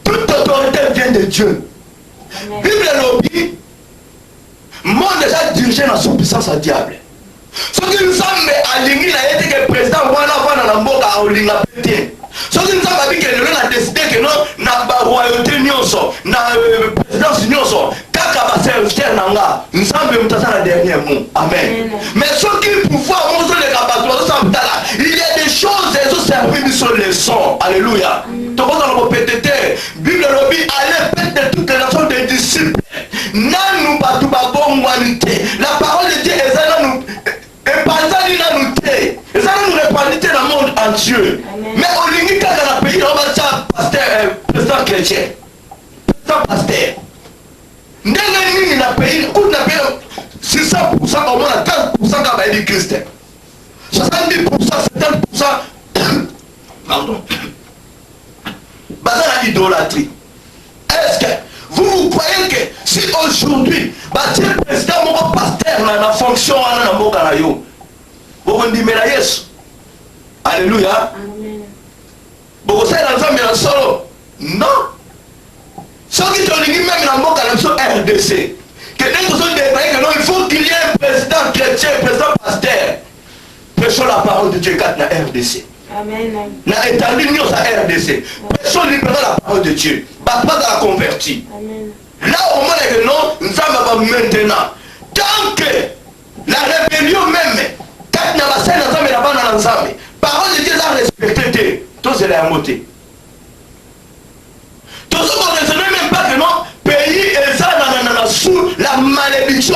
Toute autorité vient de Dieu. Bible lobby, monde déjà dirigé dans son puissance à diable. Ce qui nous semble à l'Église, il a été que le président voilà dans la mboka à Olinga pété. Ce qui nous semble à dire que le a décidé que non, na royauté nyonso, na présidence nyonso, kaka ba serviteur nanga, nous sommes le dernier mot. Amen. Mais ce qui pouvoir, on se les capables, servi sur les sons. Alléluia. Donc on a répété, Bible lobby, allez faites de toutes les nations des disciples. Nanu batu babongwanite. La parole de Dieu est là nous. Et par ça, il a nous té. Et ça nous répandit dans le monde entier. Mais au limite, quand dans le pays, on va dire pasteur, président chrétien. Président pasteur. N'est-ce pas le pays, où le pays, 600% au moins, 15% quand il est chrétien. 70%, 70%, pardon. Basé à l'idolâtrie. Est-ce que vous croyez que si aujourd'hui, le président mon pasteur dans la fonction dans mon garayo, vous me dites mais yes. Alléluia. Vous savez dans un solo. Non. Ceux qui sont même dans mon garayo RDC. Que dès que vous avez que non, il faut qu'il y ait un président chrétien, un président pasteur. Prêchons la parole de Dieu dans la RDC. Amen. N'a établi nous à RDC. Prêchons libérer la parole de Dieu. Pas dans la convertie. Amen. Là au moins que non, nous sommes maintenant. Tant que la rébellion même, quand nous avons fait parole de Dieu a respecté, tout c'est la montée. Tout ce qu'on ne sait même pas que non, pays est ça sous la malédiction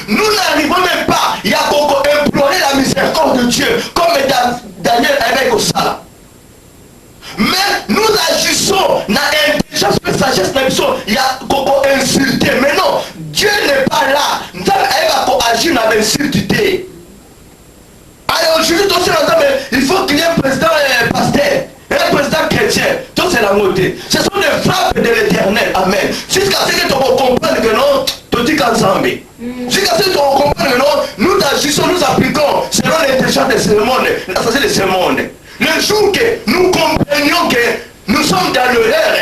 nous n'arrivons même pas, il y a beaucoup implorer la miséricorde de Dieu, comme Daniel avec au Sala. Mais nous agissons dans l'intelligence et la sagesse, il y a beaucoup insulté. Mais non, Dieu n'est pas là. Nous avons agir dans l'insulté. Alors aujourd'hui, il faut qu'il y ait un président pasteur, un président chrétien. Tout c'est la montée. Ce sont des frappes de l'éternel. Amen. Jusqu'à ce que tu comprennes que non, tu dis qu'ensemble. Jusqu'à ce que tu comprennes que non, nous agissons, nous appliquons selon l'intelligence de ce monde, la sagesse de ce monde. Le jour que nous comprenions que nous sommes dans l'erreur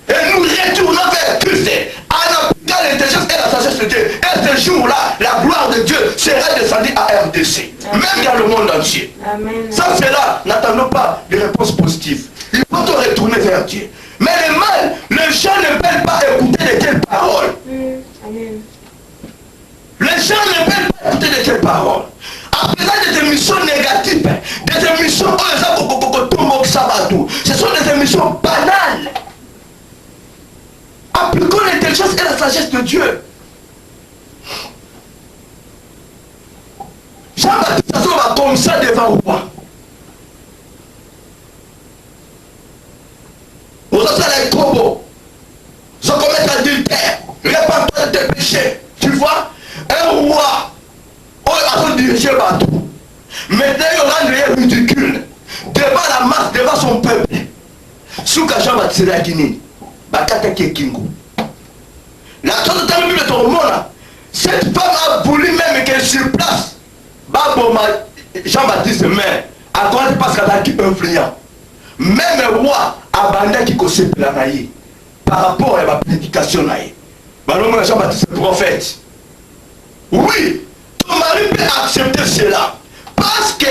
et nous retournons vers Christ en appliquant l'intelligence et la sagesse de Dieu. Et ce jour-là, la gloire de Dieu sera descendue à RDC, même dans le monde entier. Amen. Sans cela, n'attendons pas de réponses positives. Il faut te retourner vers Dieu. Mais le mal, les gens ne veulent pas écouter de telles paroles. Amen. Les gens ne veulent pas écouter de telles paroles. Après des émissions négatives, des émissions ce sont des émissions banales. Appliquons l'intelligence et la sagesse de Dieu. Jean-Baptiste va comme ça devant le roi. Vous allez trop beau. Vous commettre adultère. Répands-toi de tes péchés. Tu vois, un roi. On va diriger partout. Maintenant, il rend ridicule devant la masse, devant son peuple. Souka Jean-Baptiste la Guinée, Bakata Kingo. La chose de ta Bible est au monde. Cette femme a voulu même qu'elle sur place. Jean-Baptiste meurt. À quoi parce qu'elle a été influent. Même le roi a bandé qui connaît la naïe. Par rapport à la prédication naïe. Jean-Baptiste est prophète. Oui. Ton mari peut accepter cela. Parce que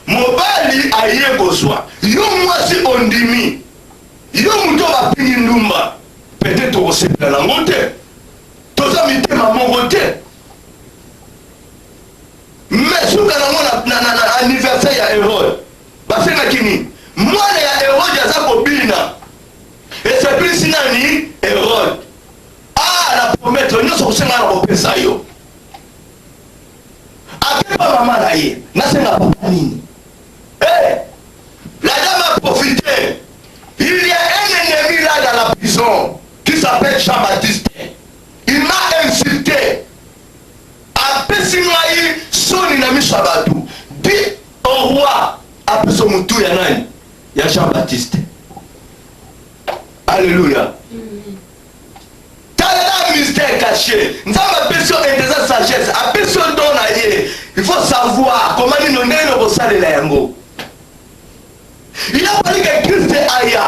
mon bali a eu besoin. Yo moi si on dit yo muto va pingi ndumba. Peut-être on sait la montée. Tous amis te maman montée. Mais si on a anniversaire ya Hérode. Parce que kini. Moi ya Hérode ya sa kobina. Et c'est plus sinani Hérode. Ah la promettre nous sommes sur la repesa yo. Pas maman là, n'a pas papa nini. La dame a profité. Il y a un ennemi là dans la prison qui s'appelle Jean-Baptiste. Il m'a insulté. Après Sinaï, son inami Shabatou. Dit au roi, après son moutou yanani, il y a Jean-Baptiste. Alléluia. Un mystère caché. Nous avons besoin de sagesse. Il faut savoir comment nous nous yango. Il a fallu que Christ aille.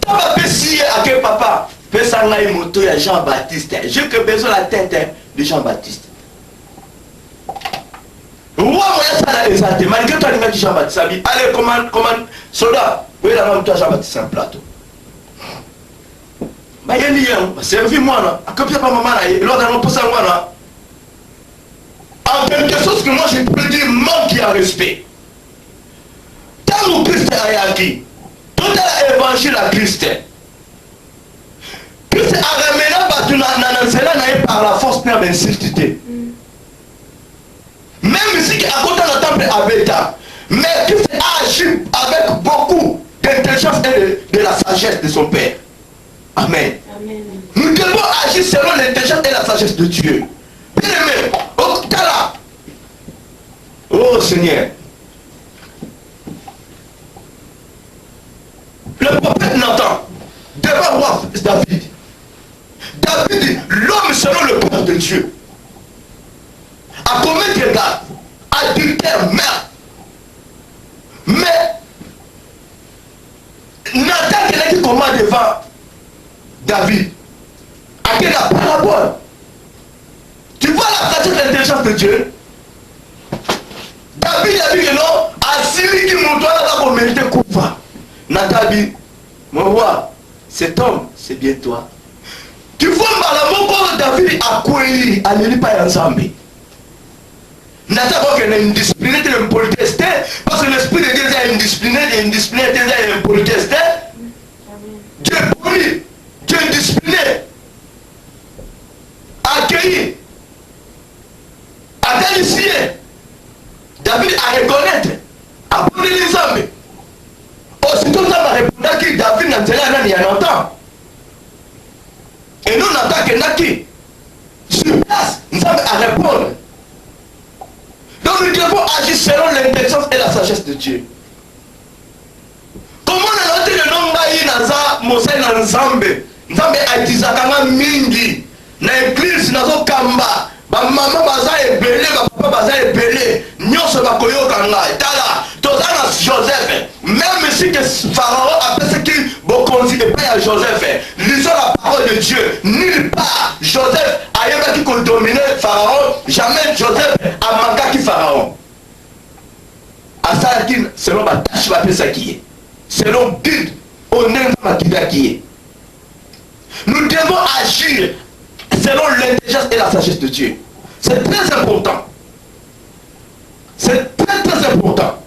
Dans ma pessie à quel papa. Pessangaï moto ya Jean-Baptiste. J'ai que besoin de la tête de Jean-Baptiste. Moi, ça l'a exalté. Malgré toi, il m'a dit Jean-Baptiste. Allez, commande, soldat. Oui, là, toi, Jean-Baptiste, un plateau. Servis-moi, accomplis pas maman, l'autre n'a pas ça, moi. En quelque chose que moi je peux dire, manque à respect. Tant Tant que Christ a yaki, tout l'évangile à Christ. Christ a ramené par la force pour l'insulter. Même si à côté de temple Abeta, mais Christ a agi avec beaucoup d'intelligence et de la sagesse de son Père. Amen. Amen. Nous devons agir selon l'intelligence et la sagesse de Dieu. Bien aimé, oh Seigneur. Le prophète Nathan devant voir David. David, l'homme selon le cœur de Dieu, a commis des gars, adultère, meurtre. Mais Nathan qui est comment devant David, a quelle la parabole. Tu vois la sagesse de l'intelligence de Dieu. David a dit que non, à celui qui montre là pour mériter Koufa. Nathan dit, mon roi, cet homme, c'est bien toi. Tu vois, malamu quand David a couillé, à l'élite pas ensemble. Nathan voit qu'il a une discipline, il a une politesse, parce que l'esprit de Dieu est indiscipliné, et une discipline est une politesse. Dieu est poli, Dieu est discipliné, accueilli, accueilli. David a reconnaître, a pris les hommes. Aussitôt, ça va répondre que David n'a pas dit à Nathan. Et nous, Nathan, qui n'a qui sur place, nous avons à répondre. Donc, nous devons agir selon l'intelligence et la sagesse de Dieu. Comment on a dit le nom d'Aïe Naza, Mosé Nanzambe, Nzambe Aitizakanga Mingi, na église, Nazo Kamba, ba maman baza ebele, ba papa baza ebele, nyonso ba koyoka ngai. Tala, tozana Joseph, même si que Pharaon a fait ce qu'il bokonzi et pas à Joseph, lisons la parole de Dieu, nulle part Joseph a eu qui dominer Pharaon, jamais Joseph a manqué qui Pharaon. À ça, selon ma tâche, va faire ça qui est. Selon guide, on aime ma qui est. Nous devons agir selon l'intelligence et la sagesse de Dieu. C'est très important. C'est très très important.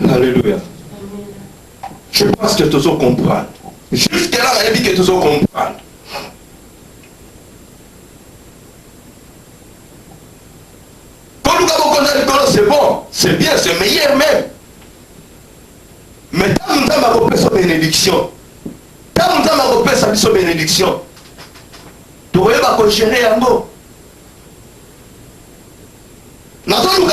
Alléluia. Je pense que tous comprennent. Jusqu'à là, on a dit que tous comprennent. Quand nous avons connu l'école, c'est bon, c'est bien, c'est meilleur même. Mais tant nous avons repris sa bénédiction, tant nous avons repris sa bénédiction, tu voyez pas qu'on gérer un mot. Nous avons comme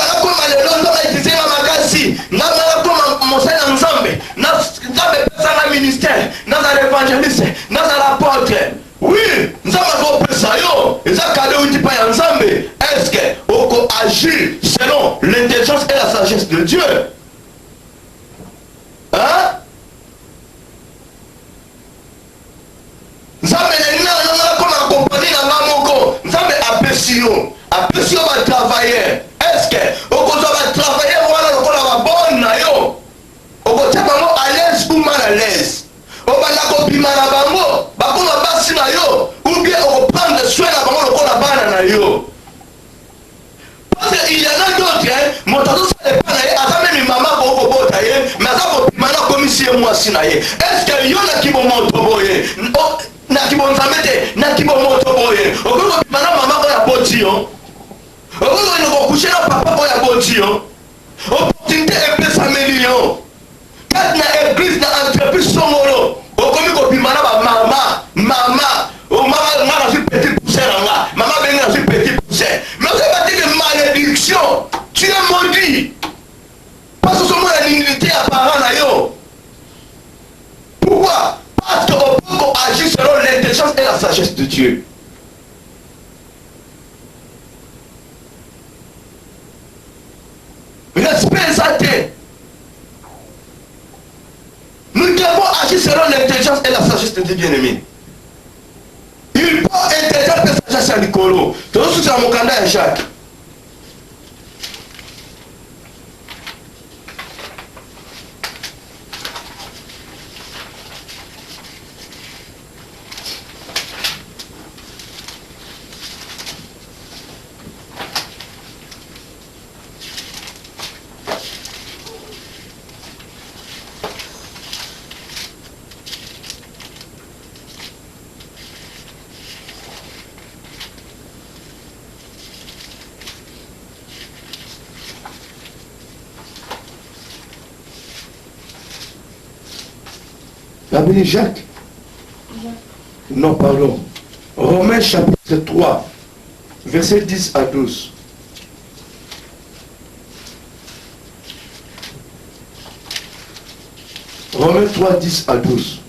les gens qui disent Makasi, nous avons comme Mosé Nzambe, nous avons le ministère, nous avons l'évangéliste, nous avons l'apôtre. Oui, nous avons repris ça, et ça, quand on dit pas ensemble, est-ce qu'on agit selon l'intelligence et la sagesse de Dieu? Hein? Nzambe na comme accompagné dans la moko. Nzambe apprécio va travailler. Est-ce que on va travailler voilà on va bonne na yo. On va tapa mo à l'aise ou mal à l'aise. On va la copima na bango, ba ko ba basi na yo ou bien on prendre soin na bango ko la bana na yo. Parce qu'il y en a d'autres, mon tatou ça dépend, même maman pour botailler, mais ça pour maintenant comme si moi sinaye. Est-ce qu'il y en a qui vont monter na qui vont s'amettre, na qui vont monter boyer. Au coup maintenant maman pour la botillon. Au coup on va coucher na papa pour la botillon. Opportunité est plus à million. Quand na église na entreprise songolo, au coup on maintenant maman, oh maman na suis petit poussière là, maman ben na suis petit poussière. Mais c'est pas de malédiction. Tu es maudit. Parce que seulement la dignité apparente à yo. Pourquoi? Parce qu'on peut agir selon l'intelligence et la sagesse de Dieu. Nous devons agir selon l'intelligence et la sagesse de Dieu, bien-aimé. Il faut intelligence et sagesse à Nicolo. Tu as aussi à mon candidat Jacques. L'abbé Jacques. Non, pardon. Romains chapitre 3, versets 10 à 12. Romains 3, 10 à 12.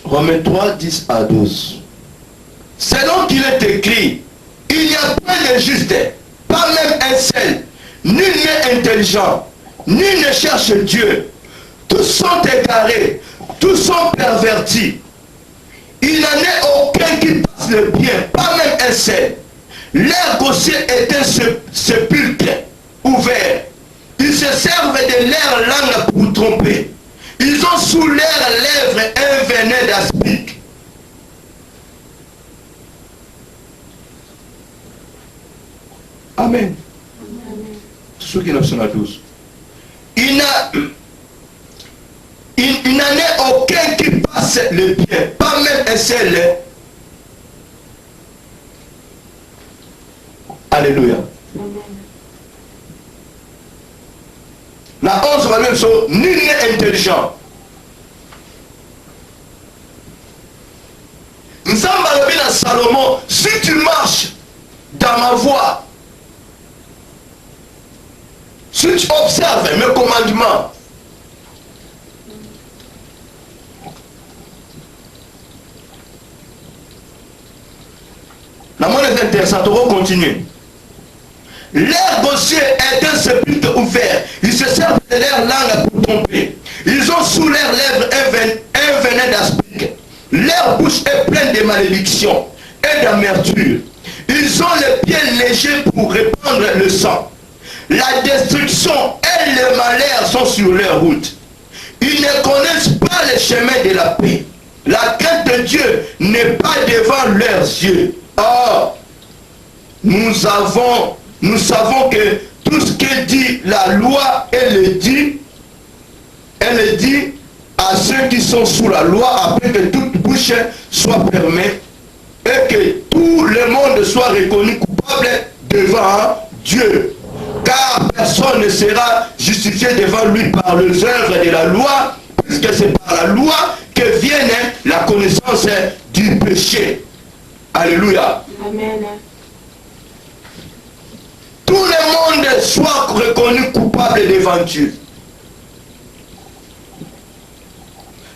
Romains 3, 10 à 12. Selon qu'il est écrit, il n'y a pas de juste, pas même un seul. Nul n'est intelligent, nul ne cherche Dieu. Tous sont égarés, tous sont pervertis. Il n'en est aucun qui passe le bien, pas même un seul. Leur gosier est un sépulcre ouvert. Ils se servent de leur langue pour tromper. Ils ont sous leurs lèvres un venin d'aspic. Amen. Ceux qui sont à 12. Il n'en est aucun qui passe le bien, pas même un seul. Alléluia. La 11, la même chose, nul n'est intelligent. Nous sommes arrivés à Salomon, si tu marches dans ma voie, si tu observes mes commandements, la monnaie est intéressante, on va continuer. Leur dossier est un sépulcre ouvert. Ils se servent de leur langue pour tromper. Ils ont sous leurs lèvres un venin d'aspic. Leur bouche est pleine de malédictions et d'amertume. Ils ont les pieds légers pour répandre le sang. La destruction et le malheur sont sur leur route. Ils ne connaissent pas le chemin de la paix. La crainte de Dieu n'est pas devant leurs yeux. Or, nous savons que tout ce que dit la loi, elle le dit à ceux qui sont sous la loi, après que toute bouche soit permise et que tout le monde soit reconnu coupable devant Dieu. Car personne ne sera justifié devant lui par les œuvres de la loi, puisque c'est par la loi que vient la connaissance du péché. Alléluia. Amen. Tout le monde soit reconnu coupable devant Dieu.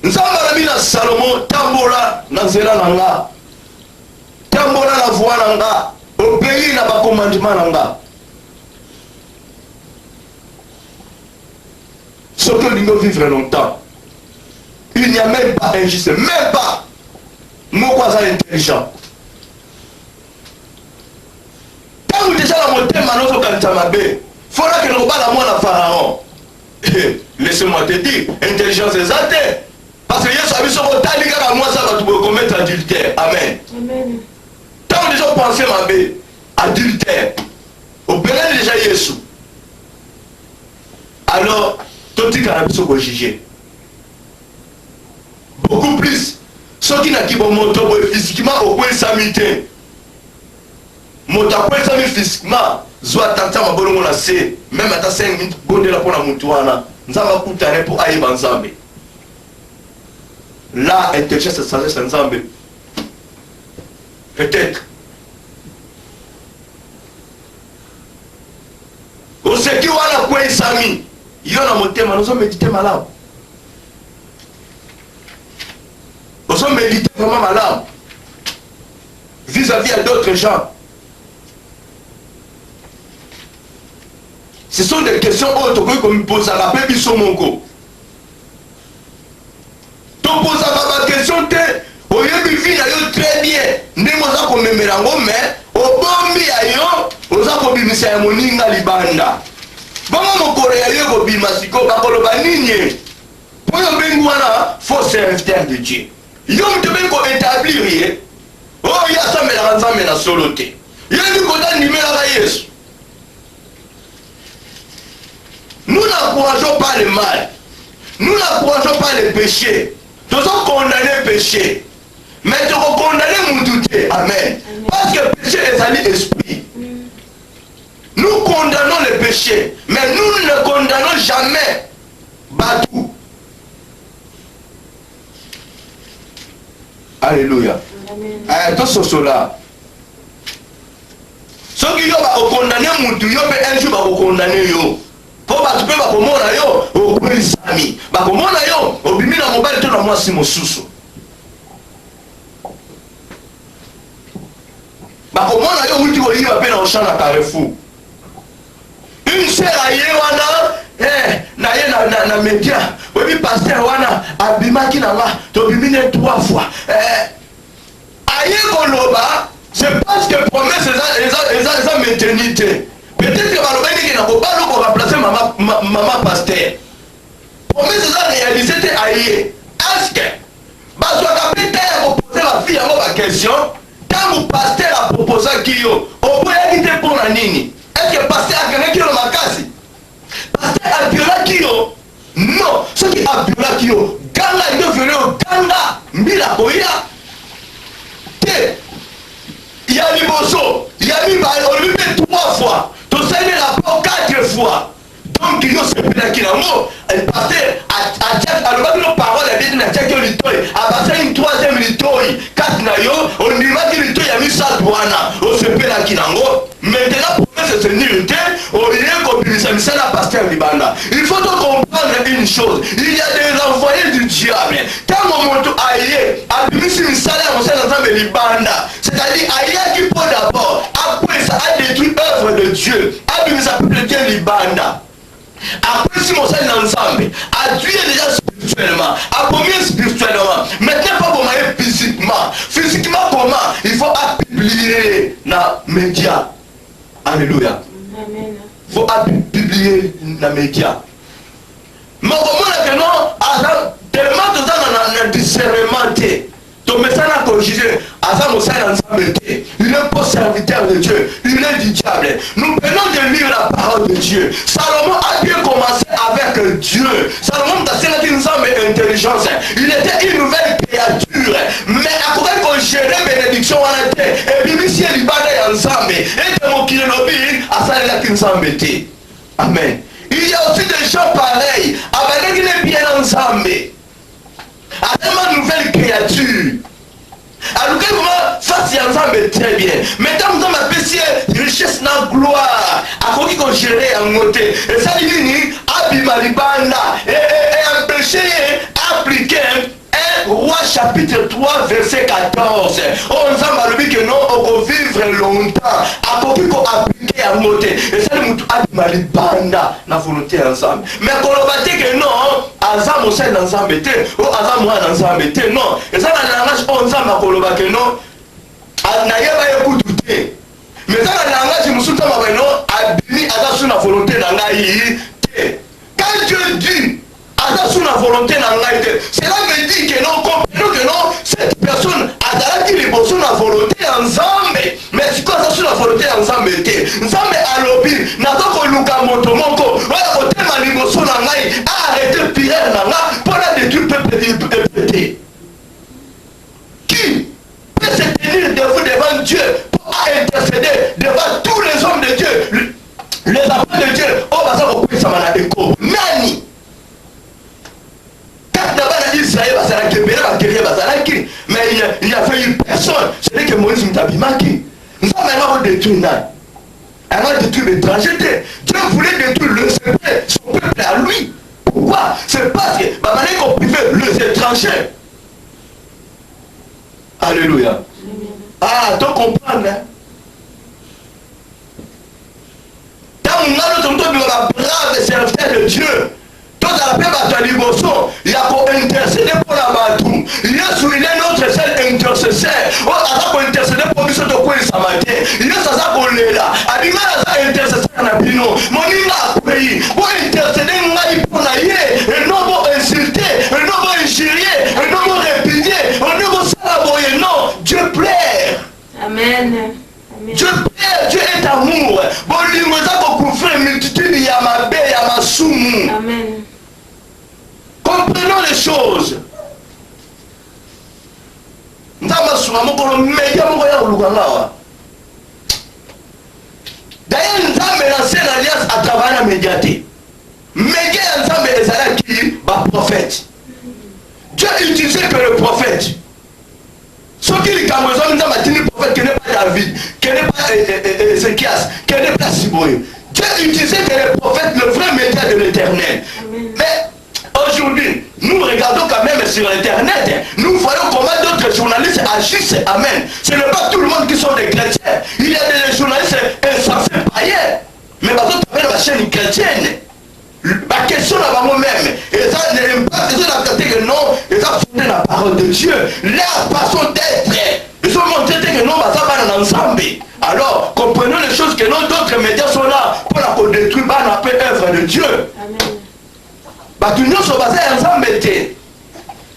Nous avons mis dans Salomon, tambola dans zela nanga, tambola la voix nanga, obéir na ba commandement nanga. Ce que nous vivre longtemps, il n'y a même pas injuste, même pas mon voisin intelligent. Quand déjà la montée manozo kantamabé, faudra que nous parlons à la pharaon. Laissez-moi te dire, intelligence exacte. Parce que Yesu a vu son botanique à moi, ça va tout commettre adultère. Amen. Amen. Tant que les gens pensaient ma adultère, au Bénin déjà Yesu. Alors, tout ce qu'on a jugé. Beaucoup plus. Ceux qui n'ont pas monté physiquement au point de s'amiter. Monter au point de s'amiter physiquement. Soit tata ma bonne mona c'est même à 5 minutes bonne la pour la mutuana. Nous avons coupé pour aller ensemble. Là, intelligence sagesse ensemble. Peut-être. Au ce qui va la quoi sami. Il y a un thème, nous sommes méditer malade. Nous sommes méditer vraiment malade. Vis-à-vis d'autres gens. Ce sont des questions autres que me pose à la paix Bissomongo. Tu poses à ma question, au lieu de vivre très bien, nous avons comme mélango, mais au bon biayo, nous avons comme misère moninga libanda. Comment mon coréen yo comme masiko, bakolo banini. Pour le benguana, faut serviteur de Dieu. Yo me devez qu'on établir. Oh, il y a ça mais la ranzame mais la soloté. Il y a du côté numéro à Yesu. Nous n'encourageons pas le mal. nous n'approchons pas le péché. Nous sommes condamnés le péché. Mais tu vas condamner mon doute. Amen. Parce que le péché est un esprit. Nous condamnons le péché. Mais nous ne condamnons jamais Batou. Alléluia. Tout cela. Ceux qui ont condamné mon Dieu, un jour va condamner yo. Pour que tu peux pas comprendre yo, au premier ami. Ba comprendre yo, au bimi na mobile tout na moi si mon sous. Ba comprendre yo, oui tu vois il va peine en champ à Carrefour. Une sœur aïe wana, na média. Oui pasteur wana abimaki na nga, to bimine 3 fois. Aïe koloba. C'est parce que promesse les a maintenu. Peut-être que Balobani n'a pas remplacer maman pasteur. Promesse les a réalisé aïe. Est-ce que Bazoaka peut-être a posé la fille à ma question. Quand le pasteur a proposé qui yo, au bout il a pour la nini. Est-ce que le pasteur a gagné qui yo ma case? Pasteur a violé qui yo? Non, ce qui a violé qui yo, Ganga il est venu au Ganga, Mila Oya. Il y a Liboso, il y a mis on lui met 3 fois, tu sais la porte 4 fois. Donc il y a ce pédale qui n'a mot, elle partait à Tchèque, à l'objet de nos paroles, elle dit à Tchèque l'itoy, à passer une 3e l'itoy, 4 nayo, on lui m'a dit l'itoy, il y a mis ça douana, on se pédale qui n'a mot. Maintenant, pour faire cette nullité, on vient compiler ça, mais c'est la pasteur Libanda. Il faut donc comprendre une chose, il y a des envoyés du diable. Quand on monte aïe, à Bimisi Misala, on sait l'ensemble Libanda. C'est-à-dire, aïe qui peut d'abord, après ça a détruit l'œuvre de Dieu, a Bimisi peuple Dieu Libanda. Après si on sait l'ensemble, à Dieu déjà spirituellement, à combien spirituellement, maintenant pas comment physiquement. Physiquement comment? Il faut publier dans les médias. Alléluia. Amen. Il faut publier dans les médias. Mais comment non, tellement de temps dans le discernement, ton message a corrigé, il n'est pas serviteur de Dieu, il est du diable. Nous venons de lire la parole de Dieu. Salomon a bien commencé avec Dieu. Salomon a une femme intelligence. Il était une nouvelle créature. Mais à côté qu'on gérait bénédiction en été, et puis si il bat ensemble, et que mon kilobi a ça là qui nous embêtait. Amen. Il y a aussi des gens pareils, avec qui est bien ensemble. Avec une nouvelle créature. Alors comment face ensemble très bien. Maintenant nous avons apprécié richesse dans gloire. À quoi qu'on gérait en côté. Et ça dit Abimalibanda et empêché appliquer. Roi chapitre 3 verset 14. On s'en dit que non, on va vivre longtemps. À quoi qu'on appliquer en côté. Et ça dit Abimalibanda la volonté ensemble. Mais qu'on va dire que non, Azam au sein d'ensemble, ou Azam moi d'ensemble, non. Et ça dans le langage on s'en va qu'on va que non. N'ayez pas écouté. Mais ça dans le langage nous sommes pas non. Abimi Azam sur la volonté d'engager. Quand Dieu dit Azam sur la volonté d'engager, cela veut dire que non, comprenons que non, cette personne a dit les besoins de la volonté ensemble. Mais c'est quoi ça sur la volonté ensemble? Ensemble à l'objet, n'a pas qu'on nous gamoto monko, voilà qu'on t'aime à l'émotion d'engager, arrêtez Pierre d'engager pour la détruire peuple. Qui peut se tenir devant Dieu pour intercéder devant tous les hommes de Dieu, les enfants de Dieu? Oh, bah ça, on peut s'en aller écho. Nani? Quand d'abord Israël va s'en aller, mais il n'y a fait une personne. C'est que Moïse Mtabimaki. Nous avons maintenant détruit Nan. Elle a détruit l'étrangeté. Dieu voulait détruire son peuple à lui. Pourquoi? C'est parce que qu'on privait les étrangers. Alléluia. Ah, tu comprends, hein? Quand on a le brave serviteur de Dieu, tout à la paix va il y a qu'on intercéder pour la batou. Il y a souligné notre seul intercesseur. On a qu'on intercéder pour nous de quoi il s'en matin. Il y a ça qu'on est là. A dit mal à intercesseur na bino. Mon il a pays. Pour intercéder ngai pour naïe. Et non pour insulter. Et non pour injurier. Et non pour répéter. Et non pour s'aboyer. Non. Dieu plaît. Amen. Dieu plaît. Dieu est amour. Bon lui ça qu'on couvre multitude. Il y a ma baie. Il y a ma soumou. Amen. chose. D'ailleurs, nous avons lancé l'alliance à travers la médiaté. Média, nous avons les prophètes. Dieu utilisait que le prophète. Ce qui est comme nous avons dit le prophète qui n'est pas David, qui n'est pas Ézéchias, qui n'est pas Siboé. Dieu utilisait que le prophète, le vrai média de l'éternel. Mais aujourd'hui, nous regardons quand même sur Internet, nous voyons comment d'autres journalistes agissent. Amen. Ce n'est pas tout le monde qui sont des chrétiens. Il y a des journalistes insensés païens. Mais par contre, la chaîne chrétienne, la question là moi-même, et ça n'aime pas, ils ont accepté que non, ils ont fondé la parole de Dieu. Leur façon d'être, ils ont montré que non, ça va dans l'ensemble. Alors, comprenons les choses que non, d'autres médias sont là pour la détruire, l'œuvre de Dieu. Amen. Bah, tout le monde se base ensemble.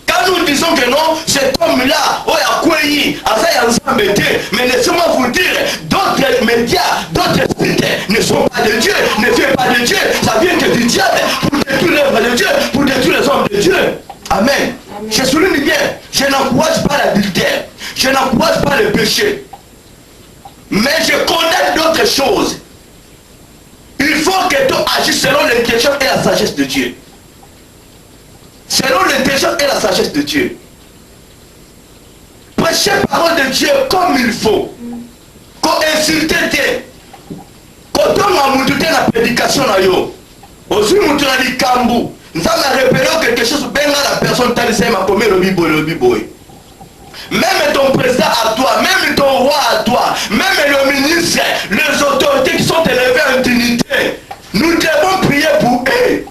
Quand nous disons que non, cet homme-là, oh, il y a ensemble. Mais laissez-moi vous dire, d'autres médias, d'autres sites ne sont pas de Dieu, ne viennent pas de Dieu. Ça vient que du diable pour détruire l'œuvre de Dieu, pour détruire les hommes de Dieu. Amen. Amen. Je souligne bien, je n'encourage pas l'adultère, je n'encourage pas le péché. Mais je condamne d'autres choses. Il faut que tu agisses selon l'intelligence et la sagesse de Dieu. Selon l'intelligence et la sagesse de Dieu. Prêchez la parole de Dieu comme il faut. Quand insulter Dieu. Quand on a montré la prédication, aussi montré la Kambu. Nous avons repéré quelque chose, bien la personne t'a dit, ma commune, le biboy. Même ton président à toi, même ton roi à toi, même le ministre, les autorités qui sont élevées en dignité, nous devons prier pour eux.